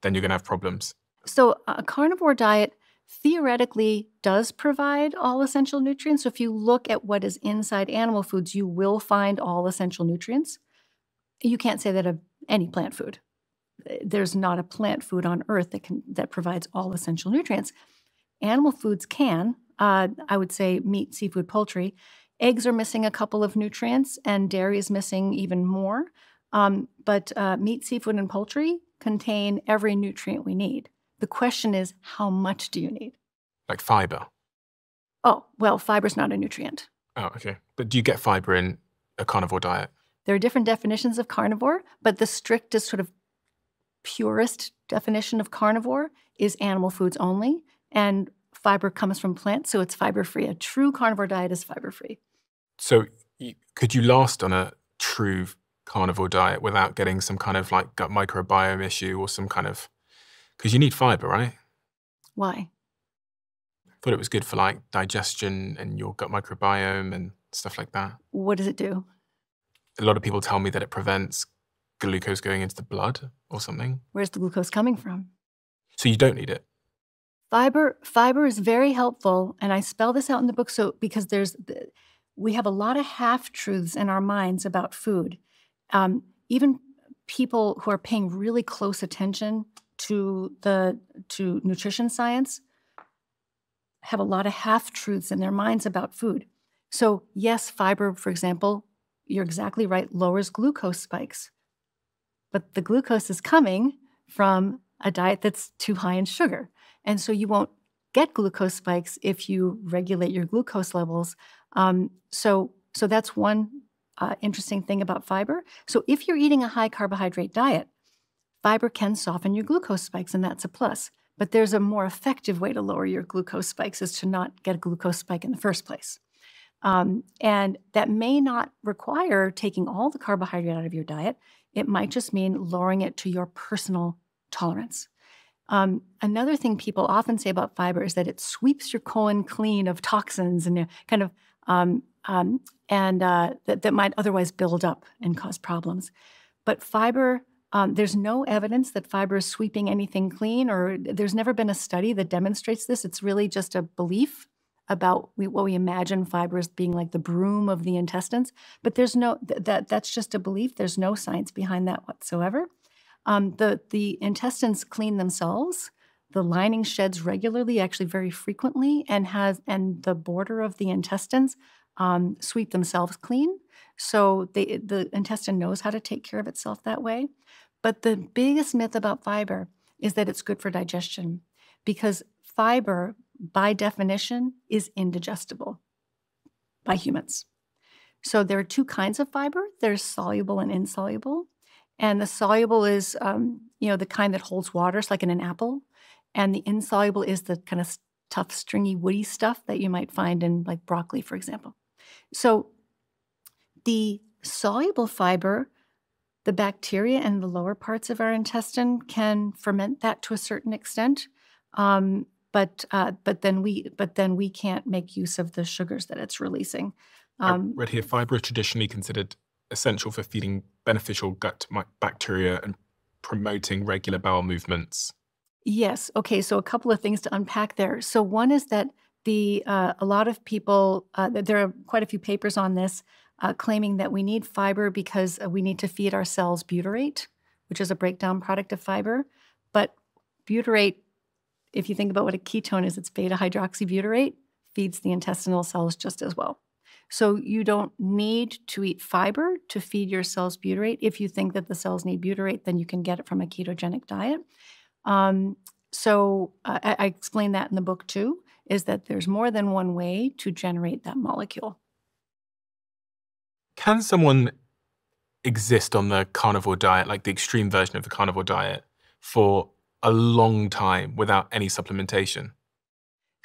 then you're going to have problems. So a carnivore diet theoretically does provide all essential nutrients. So if you look at what is inside animal foods, you will find all essential nutrients. You can't say that of any plant food. There's not a plant food on earth that provides all essential nutrients. Animal foods can. I would say meat, seafood, poultry. Eggs are missing a couple of nutrients, and dairy is missing even more. But meat, seafood, and poultry contain every nutrient we need. The question is, how much do you need? Like fiber? Oh, well, fiber's not a nutrient. Oh, okay. But do you get fiber in a carnivore diet? There are different definitions of carnivore, but the strictest sort of purest definition of carnivore is animal foods only, and fiber comes from plants, so it's fiber-free. A true carnivore diet is fiber-free. So could you last on a true carnivore diet without getting some kind of gut microbiome issue or some kind of... Because you need fiber, right? Why? I thought it was good for digestion and your gut microbiome and stuff like that. What does it do? A lot of people tell me that it prevents glucose going into the blood or something. Where's the glucose coming from? So you don't need it? Fiber is very helpful, and I spell this out in the book because we have a lot of half-truths in our minds about food. Even people who are paying really close attention to nutrition science have a lot of half-truths in their minds about food. So yes, fiber, for example, you're exactly right, lowers glucose spikes. But the glucose is coming from a diet that's too high in sugar. And so you won't get glucose spikes if you regulate your glucose levels. So that's one interesting thing about fiber. So if you're eating a high carbohydrate diet, fiber can soften your glucose spikes, and that's a plus. But there's a more effective way to lower your glucose spikes is to not get a glucose spike in the first place. And that may not require taking all the carbohydrate out of your diet. It might just mean lowering it to your personal tolerance. Another thing people often say about fiber is that it sweeps your colon clean of toxins and that might otherwise build up and cause problems. But fiber, there's no evidence that fiber is sweeping anything clean, or there's never been a study that demonstrates this. It's really just a belief about what we imagine fiber as being like the broom of the intestines. But there's no, that's just a belief. There's no science behind that whatsoever. The intestines clean themselves. The lining sheds regularly, actually very frequently, and the border of the intestines sweep themselves clean. So the intestine knows how to take care of itself that way. But the biggest myth about fiber is that it's good for digestion, because fiber, by definition, is indigestible by humans. So there are two kinds of fiber. There's soluble and insoluble. And the soluble is, the kind that holds water, it's like in an apple. And the insoluble is the kind of tough, stringy, woody stuff that you might find in like broccoli, for example. So the soluble fiber, the bacteria in the lower parts of our intestine can ferment that to a certain extent, but then we can't make use of the sugars that it's releasing. I read here fiber is traditionally considered essential for feeding beneficial gut bacteria and promoting regular bowel movements. Yes. Okay. So a couple of things to unpack there. So one is that a lot of people, there are quite a few papers on this, claiming that we need fiber because we need to feed our cells butyrate, which is a breakdown product of fiber. But butyrate, if you think about what a ketone is, it's beta-hydroxybutyrate, feeds the intestinal cells just as well. So you don't need to eat fiber to feed your cells butyrate. If you think that the cells need butyrate, then you can get it from a ketogenic diet. So I explain that in the book too, is that there's more than one way to generate that molecule. Can someone exist on the carnivore diet, like the extreme version of the carnivore diet, for a long time without any supplementation?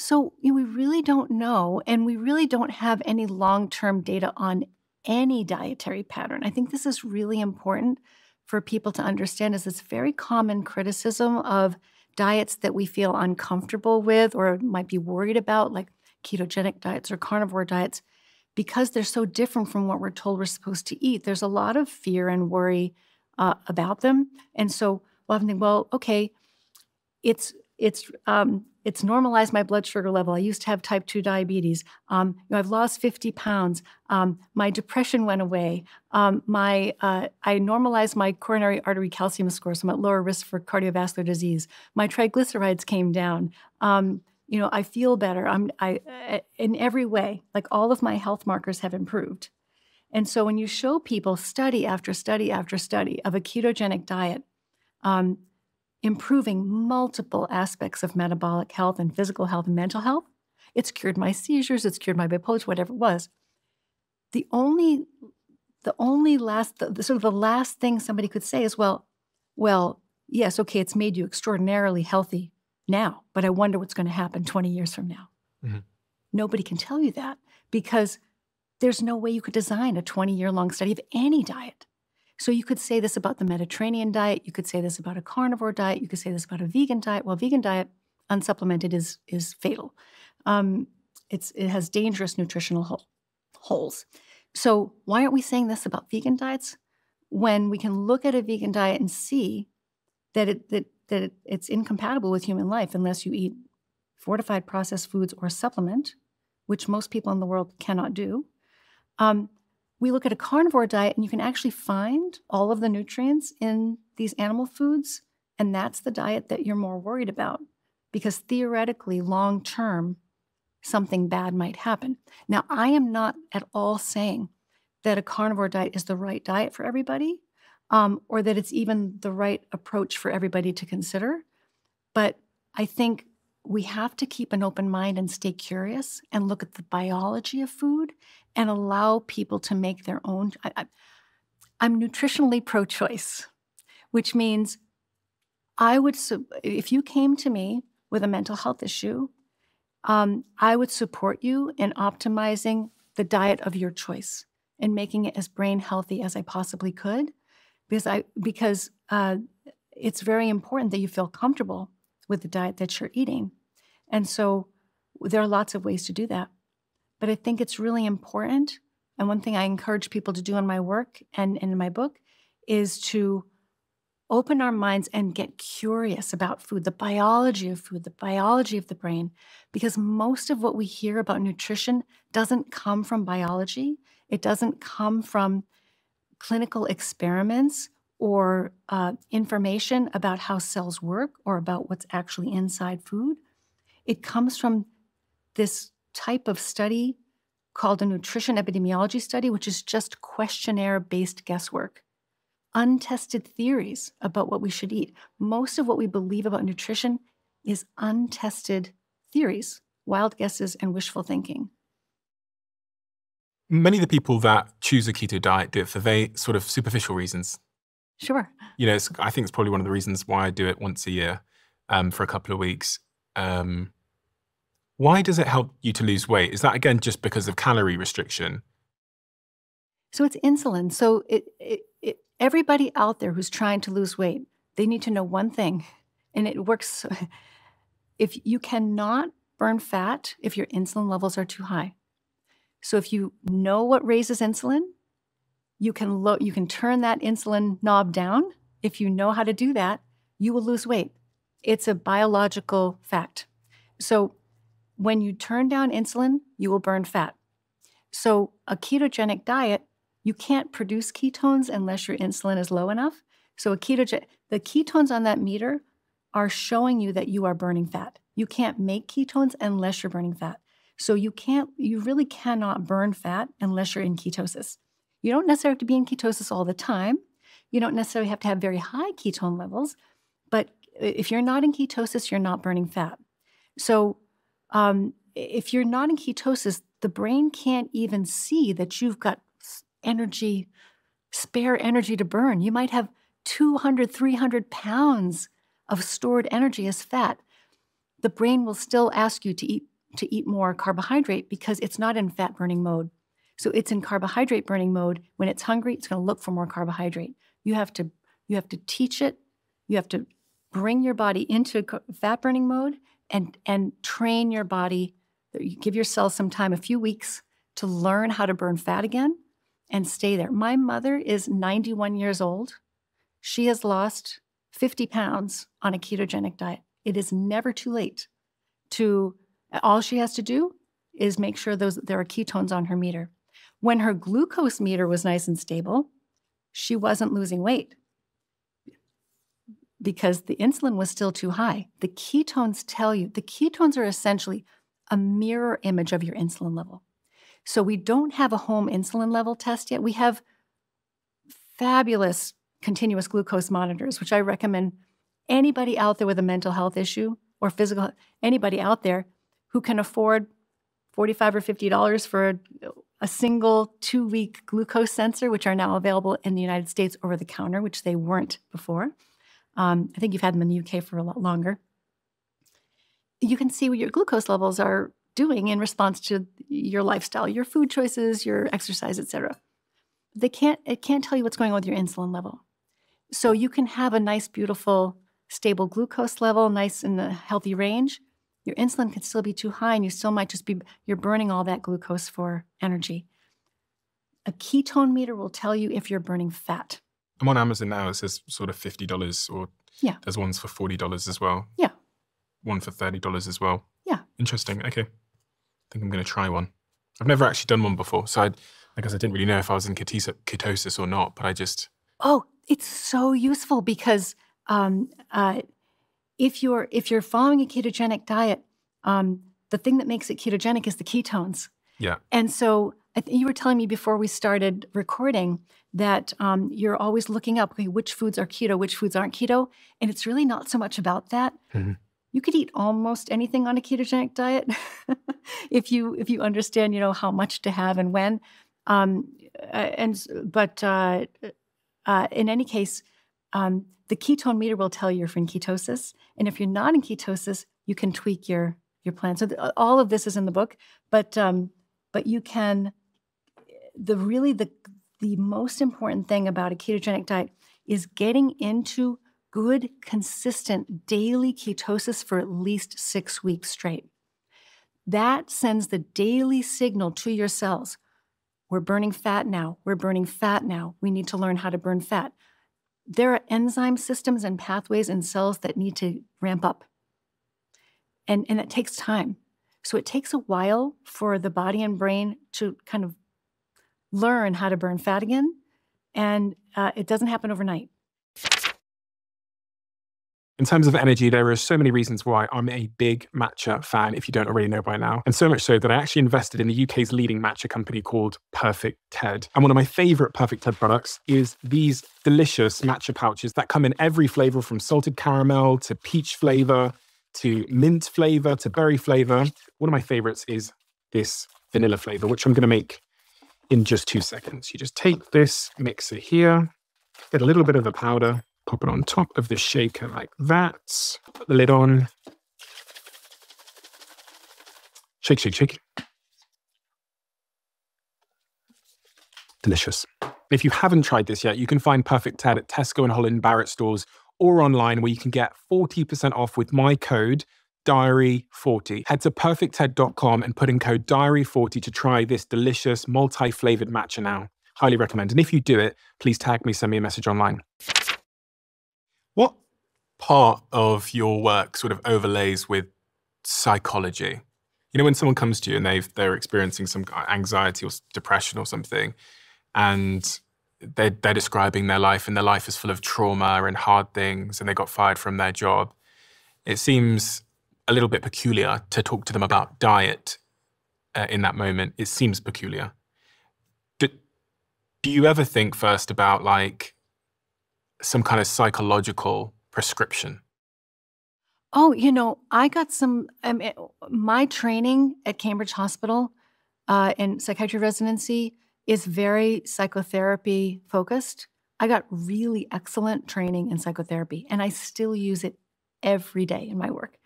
So we really don't know, and we really don't have any long-term data on any dietary pattern. I think this is really important for people to understand, is this very common criticism of diets that we feel uncomfortable with or might be worried about, like ketogenic diets or carnivore diets, because they're so different from what we're told we're supposed to eat. There's a lot of fear and worry about them. And so we'll often think, well, okay, it's normalized my blood sugar level. I used to have type 2 diabetes. I've lost 50 pounds. My depression went away. I normalized my coronary artery calcium score, so I'm at lower risk for cardiovascular disease. My triglycerides came down. I feel better. In every way, like all of my health markers have improved. And so when you show people study after study after study of a ketogenic diet, improving multiple aspects of metabolic health and physical health and mental health, it's cured my seizures, it's cured my bipolar, whatever it was. The last thing somebody could say is, well, yes, okay, it's made you extraordinarily healthy now, but I wonder what's going to happen 20 years from now. Mm-hmm. Nobody can tell you that because there's no way you could design a 20-year-long study of any diet. So you could say this about the Mediterranean diet. You could say this about a carnivore diet. You could say this about a vegan diet. Well, vegan diet, unsupplemented, is fatal. It has dangerous nutritional holes. So why aren't we saying this about vegan diets when we can look at a vegan diet and see that it's incompatible with human life unless you eat fortified processed foods or supplement, which most people in the world cannot do. We look at a carnivore diet and you can actually find all of the nutrients in these animal foods, and that's the diet that you're more worried about because theoretically, long-term, something bad might happen. Now, I am not at all saying that a carnivore diet is the right diet for everybody, or that it's even the right approach for everybody to consider. But I think we have to keep an open mind and stay curious and look at the biology of food and allow people to make their own. I'm nutritionally pro-choice, which means if you came to me with a mental health issue, I would support you in optimizing the diet of your choice and making it as brain healthy as I possibly could, because it's very important that you feel comfortable with the diet that you're eating. And so there are lots of ways to do that. But I think it's really important, and one thing I encourage people to do in my work and in my book is to open our minds and get curious about food, the biology of food, the biology of the brain, because most of what we hear about nutrition doesn't come from biology. It doesn't come from clinical experiments or information about how cells work or about what's actually inside food. It comes from this type of study called a nutrition epidemiology study, which is just questionnaire-based guesswork. Untested theories about what we should eat. Most of what we believe about nutrition is untested theories, wild guesses, and wishful thinking. Many of the people that choose a keto diet do it for very sort of superficial reasons. Sure. I think it's probably one of the reasons why I do it once a year for a couple of weeks. Why does it help you to lose weight? Is that, again, just because of calorie restriction? So it's insulin. So everybody out there who's trying to lose weight, they need to know one thing, and it works. If you cannot burn fat if your insulin levels are too high. So if you know what raises insulin, you can turn that insulin knob down. If you know how to do that, you will lose weight. It's a biological fact. So when you turn down insulin, you will burn fat. So a ketogenic diet, you can't produce ketones unless your insulin is low enough. So the ketones on that meter are showing you that you are burning fat. You can't make ketones unless you're burning fat. So you really cannot burn fat unless you're in ketosis. You don't necessarily have to be in ketosis all the time. You don't necessarily have to have very high ketone levels, but if you're not in ketosis, you're not burning fat. So if you're not in ketosis, the brain can't even see that you've got energy, spare energy to burn. You might have 200, 300 pounds of stored energy as fat. The brain will still ask you to eat more carbohydrate because it's not in fat burning mode. So it's in carbohydrate burning mode. When it's hungry, it's going to look for more carbohydrate. You have to teach it. You have to bring your body into fat burning mode and train your body. You give your cells some time, a few weeks, to learn how to burn fat again and stay there. My mother is 91 years old. She has lost 50 pounds on a ketogenic diet. It is never too late all she has to do is make sure there are ketones on her meter. When her glucose meter was nice and stable, she wasn't losing weight because the insulin was still too high. The ketones are essentially a mirror image of your insulin level. So we don't have a home insulin level test yet. We have fabulous continuous glucose monitors, which I recommend anybody out there with a mental health issue or physical, anybody out there who can afford $45 or $50 for a single 2-week glucose sensor, which are now available in the United States over the counter, which they weren't before. I think you've had them in the UK for a lot longer. You can see what your glucose levels are doing in response to your lifestyle, your food choices, your exercise, etc. It can't tell you what's going on with your insulin level. So you can have a nice, beautiful, stable glucose level, nice in the healthy range. Your insulin can still be too high and you still might you're burning all that glucose for energy. A ketone meter will tell you if you're burning fat. I'm on Amazon now. It says sort of $50 or there's ones for $40 as well. Yeah. One for $30 as well. Yeah. Interesting. Okay. I think I'm going to try one. I've never actually done one before. So I guess I didn't really know if I was in ketosis or not, but I just... Oh, it's so useful because if you're following a ketogenic diet, the thing that makes it ketogenic is the ketones. Yeah. And so you were telling me before we started recording that you're always looking up, okay, which foods are keto, which foods aren't keto. And it's really not so much about that. Mm-hmm. You could eat almost anything on a ketogenic diet if you understand, how much to have and when. In any case, the ketone meter will tell you if you're in ketosis. And if you're not in ketosis, you can tweak your plan. So all of this is in the book, but you can, the most important thing about a ketogenic diet is getting into good, consistent daily ketosis for at least 6 weeks straight. That sends the daily signal to your cells. We're burning fat now. We're burning fat now. We need to learn how to burn fat. There are enzyme systems and pathways in cells that need to ramp up. And that takes time. So it takes a while for the body and brain to kind of learn how to burn fat again. And it doesn't happen overnight. In terms of energy, there are so many reasons why I'm a big matcha fan, if you don't already know by now. And so much so that I actually invested in the UK's leading matcha company called Perfect Ted. And one of my favorite Perfect Ted products is these delicious matcha pouches that come in every flavor, from salted caramel to peach flavor to mint flavor to berry flavor. One of my favorites is this vanilla flavor, which I'm going to make in just 2 seconds. You just take this mixer here, get a little bit of the powder, pop it on top of the shaker like that, put the lid on, Shake, shake, shake. Delicious. If you haven't tried this yet, you can find Perfect Ted at Tesco and Holland Barrett stores or online, where you can get 40% off with my code Diary40. Head to perfectted.com and put in code Diary40 to try this delicious multi-flavored matcha now. Highly recommend. And if you do it, please tag me, send me a message online. What part of your work sort of overlays with psychology? You know, when someone comes to you and they're experiencing some anxiety or depression or something, and they're describing their life, and their life is full of trauma and hard things, and they got fired from their job, it seems a little bit peculiar to talk to them about diet in that moment. It seems peculiar. Do you ever think first about like some kind of psychological prescription? Oh, you know, I got my training at Cambridge Hospital in psychiatry residency is very psychotherapy focused. I got really excellent training in psychotherapy, and I still use it every day in my work.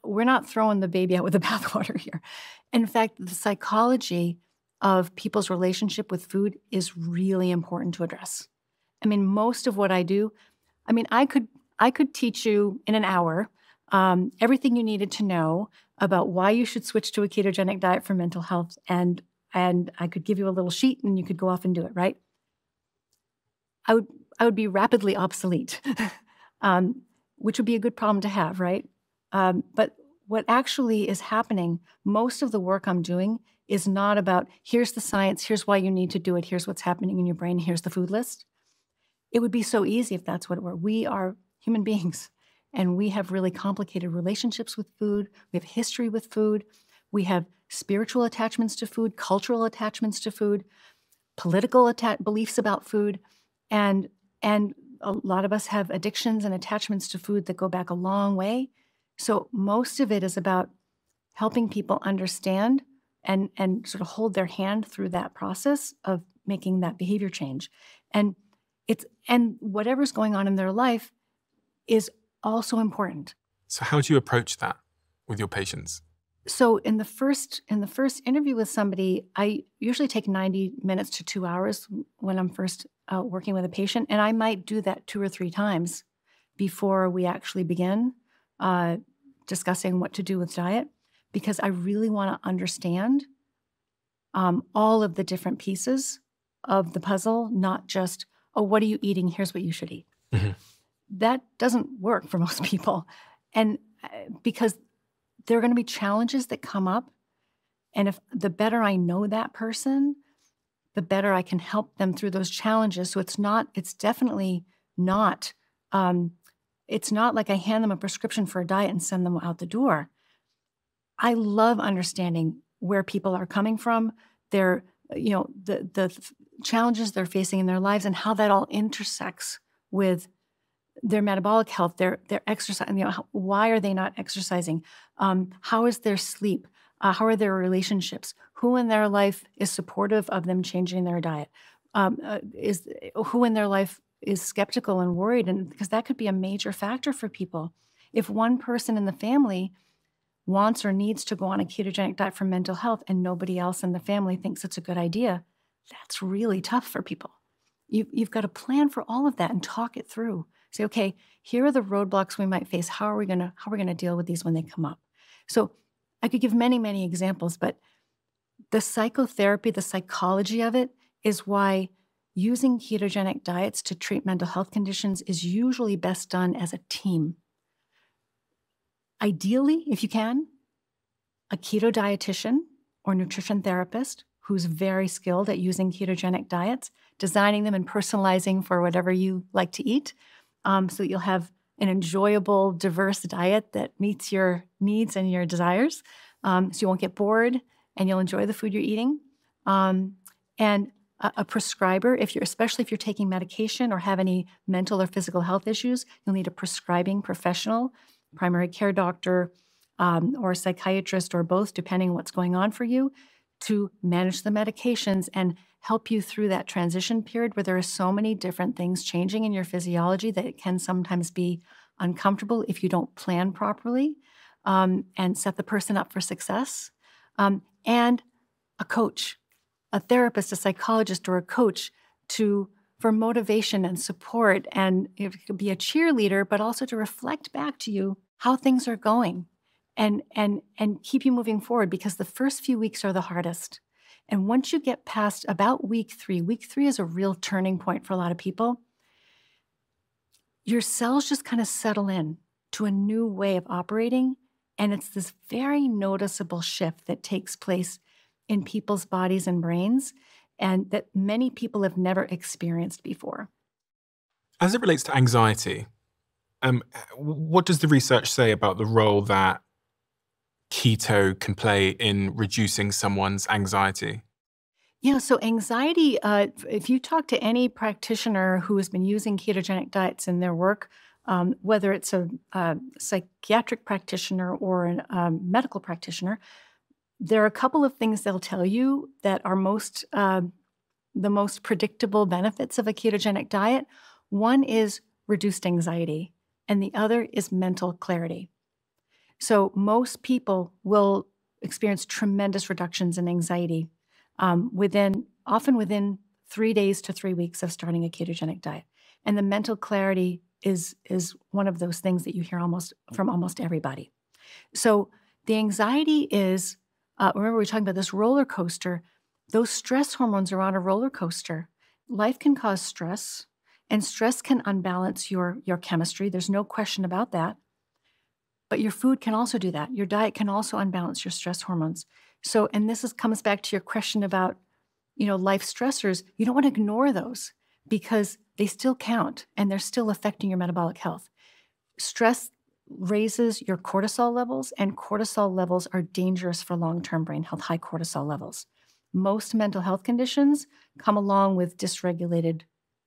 We're not throwing the baby out with the bathwater here. In fact, the psychology of people's relationship with food is really important to address. I mean, most of what I do, I mean, I could teach you in an hour everything you needed to know about why you should switch to a ketogenic diet for mental health, and I could give you a little sheet and you could go off and do it, right? I would be rapidly obsolete, which would be a good problem to have, right? But what actually is happening, most of the work I'm doing is not about, here's the science, here's why you need to do it, here's what's happening in your brain, here's the food list. It would be so easy if that's what it were. We are human beings, and we have really complicated relationships with food. We have history with food. We have spiritual attachments to food, cultural attachments to food, political beliefs about food, and a lot of us have addictions and attachments to food that go back a long way. So most of it is about helping people understand and sort of hold their hand through that process of making that behavior change. And whatever's going on in their life is also important. So how do you approach that with your patients? So in the first interview with somebody, I usually take 90 minutes to 2 hours when I'm first working with a patient, and I might do that 2 or 3 times before we actually begin discussing what to do with diet, because I really want to understand all of the different pieces of the puzzle, not just, oh, what are you eating? Here's what you should eat. Mm-hmm. That doesn't work for most people. And because there are going to be challenges that come up. And if the better I know that person, the better I can help them through those challenges. So it's definitely not, it's not like I hand them a prescription for a diet and send them out the door. I love understanding where people are coming from, the challenges they're facing in their lives, and how that all intersects with their metabolic health, their exercise. Why are they not exercising? How is their sleep? How are their relationships? Who in their life is supportive of them changing their diet? Who in their life is skeptical and worried? And because that could be a major factor for people. If one person in the family wants or needs to go on a ketogenic diet for mental health and nobody else in the family thinks it's a good idea, that's really tough for people. You've got to plan for all of that and talk it through. Say, okay, here are the roadblocks we might face. How are we gonna deal with these when they come up? So I could give many, many examples, but the psychotherapy, the psychology of it is why using ketogenic diets to treat mental health conditions is usually best done as a team. Ideally, if you can, a keto dietitian or nutrition therapist who's very skilled at using ketogenic diets, designing them and personalizing for whatever you like to eat, so that you'll have an enjoyable, diverse diet that meets your needs and your desires, so you won't get bored and you'll enjoy the food you're eating. And a prescriber, especially if you're taking medication or have any mental or physical health issues, you'll need a prescribing professional, primary care doctor, or a psychiatrist, or both, depending on what's going on for you, to manage the medications and help you through that transition period where there are so many different things changing in your physiology that it can sometimes be uncomfortable if you don't plan properly. and set the person up for success, and a coach, a therapist, a psychologist, or a coach for motivation and support, and it could be a cheerleader, but also to reflect back to you how things are going and keep you moving forward, because the first few weeks are the hardest. And once you get past about week 3 is a real turning point for a lot of people. Your cells just kind of settle in to a new way of operating. And it's this very noticeable shift that takes place in people's bodies and brains, and that many people have never experienced before. As it relates to anxiety, what does the research say about the role that keto can play in reducing someone's anxiety? Yeah, so anxiety, if you talk to any practitioner who has been using ketogenic diets in their work, whether it's a psychiatric practitioner or a medical practitioner, there are a couple of things they'll tell you that are the most predictable benefits of a ketogenic diet. One is reduced anxiety, and the other is mental clarity. So most people will experience tremendous reductions in anxiety often within 3 days to 3 weeks of starting a ketogenic diet. And the mental clarity is one of those things that you hear from almost everybody. So the anxiety is, remember we were talking about this roller coaster. Those stress hormones are on a roller coaster. Life can cause stress, and stress can unbalance your chemistry. There's no question about that. But your food can also do that. Your diet can also unbalance your stress hormones. So, and this comes back to your question about, life stressors. You don't want to ignore those because they still count and they're still affecting your metabolic health. Stress raises your cortisol levels, and cortisol levels are dangerous for long-term brain health, high cortisol levels. Most mental health conditions come along with dysregulated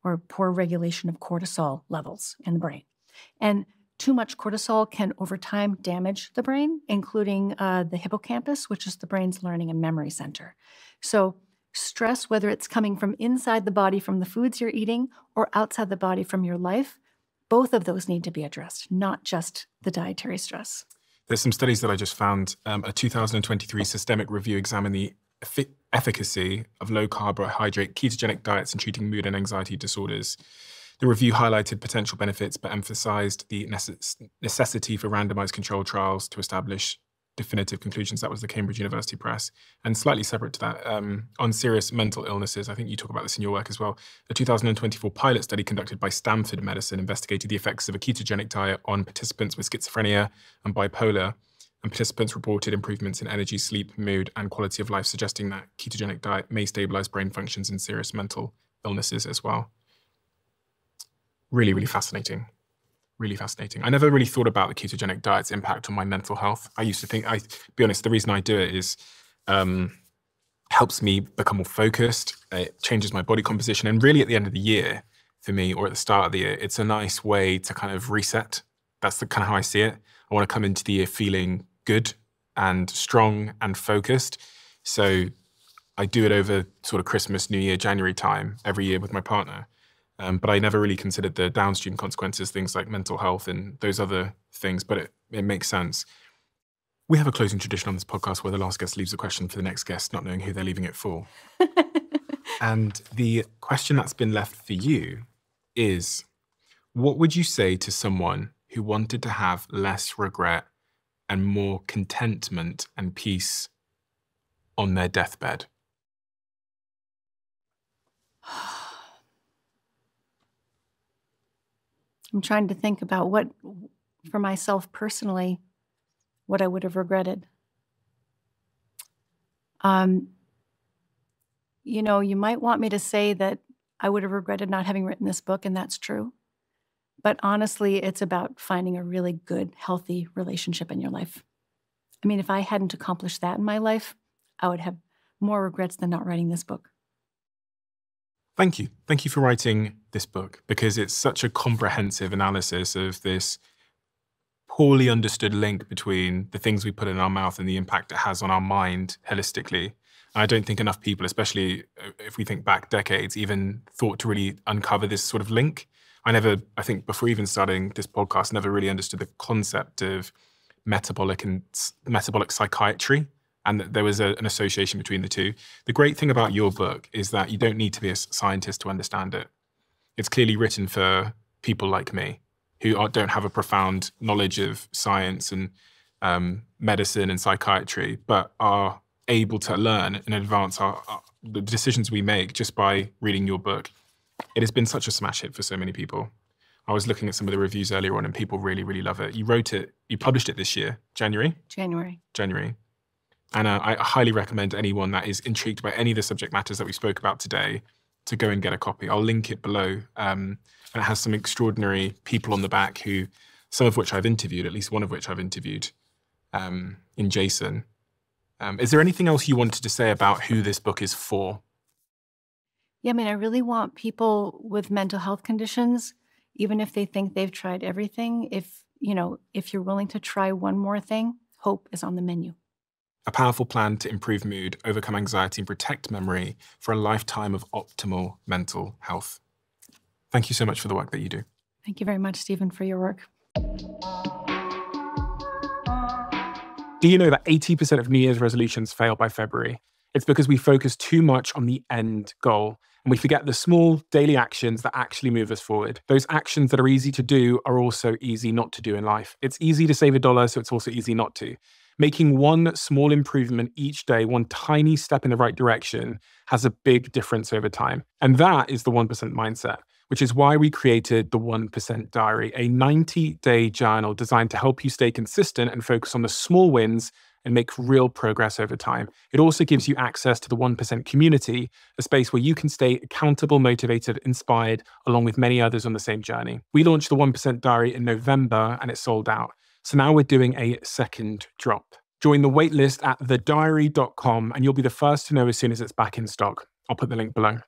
or poor regulation of cortisol levels in the brain. And too much cortisol can over time damage the brain, including the hippocampus, which is the brain's learning and memory center. So stress, whether it's coming from inside the body from the foods you're eating or outside the body from your life, both of those need to be addressed, not just the dietary stress. There's some studies that I just found. A 2023 systemic review examined the efficacy of low-carbohydrate ketogenic diets in treating mood and anxiety disorders. The review highlighted potential benefits, but emphasized the necessity for randomized controlled trials to establish definitive conclusions. That was the Cambridge University Press. And slightly separate to that, on serious mental illnesses, I think you talk about this in your work as well, a 2024 pilot study conducted by Stanford Medicine investigated the effects of a ketogenic diet on participants with schizophrenia and bipolar, and participants reported improvements in energy, sleep, mood, and quality of life, suggesting that ketogenic diet may stabilize brain functions in serious mental illnesses as well. Really, really fascinating. Really fascinating. I never really thought about the ketogenic diet's impact on my mental health. I used to think, be honest, the reason I do it is helps me become more focused. It changes my body composition. And really at the end of the year, for me, or at the start of the year, it's a nice way to kind of reset. That's kind of how I see it. I want to come into the year feeling good and strong and focused. So I do it over sort of Christmas, New Year, January time every year with my partner. But I never really considered the downstream consequences, things like mental health and those other things, but it makes sense. We have a closing tradition on this podcast where the last guest leaves a question for the next guest, not knowing who they're leaving it for. And the question that's been left for you is, what would you say to someone who wanted to have less regret and more contentment and peace on their deathbed? I'm trying to think about what, for myself personally, what I would have regretted. You might want me to say that I would have regretted not having written this book, and that's true. But honestly, it's about finding a really good, healthy relationship in your life. I mean, if I hadn't accomplished that in my life, I would have more regrets than not writing this book. Thank you. Thank you for writing this book, because it's such a comprehensive analysis of this poorly understood link between the things we put in our mouth and the impact it has on our mind holistically. And I don't think enough people, especially if we think back decades, even thought to really uncover this sort of link. I think before even starting this podcast, never really understood the concept of metabolic and metabolic psychiatry, and that there was an association between the two. The great thing about your book is that you don't need to be a scientist to understand it. It's clearly written for people like me who don't have a profound knowledge of science and medicine and psychiatry, but are able to learn and advance the decisions we make just by reading your book. It has been such a smash hit for so many people. I was looking at some of the reviews earlier on and people really, really love it. You published it this year, January? January. And I highly recommend anyone that is intrigued by any of the subject matters that we spoke about today to go and get a copy. I'll link it below. And it has some extraordinary people on the back some of which I've interviewed, at least one of which I've interviewed, in Jason. Is there anything else you wanted to say about who this book is for? Yeah, I mean, I really want people with mental health conditions, even if they think they've tried everything, if you're willing to try one more thing, hope is on the menu. A powerful plan to improve mood, overcome anxiety, and protect memory for a lifetime of optimal mental health. Thank you so much for the work that you do. Thank you very much, Stephen, for your work. Do you know that 80% of New Year's resolutions fail by February? It's because we focus too much on the end goal, and we forget the small daily actions that actually move us forward. Those actions that are easy to do are also easy not to do in life. It's easy to save $1, so it's also easy not to. Making one small improvement each day, one tiny step in the right direction, has a big difference over time. And that is the 1% mindset, which is why we created the 1% Diary, a 90-day journal designed to help you stay consistent and focus on the small wins and make real progress over time. It also gives you access to the 1% community, a space where you can stay accountable, motivated, inspired, along with many others on the same journey. We launched the 1% Diary in November and it sold out. So now we're doing a second drop. Join the waitlist at thediary.com and you'll be the first to know as soon as it's back in stock. I'll put the link below.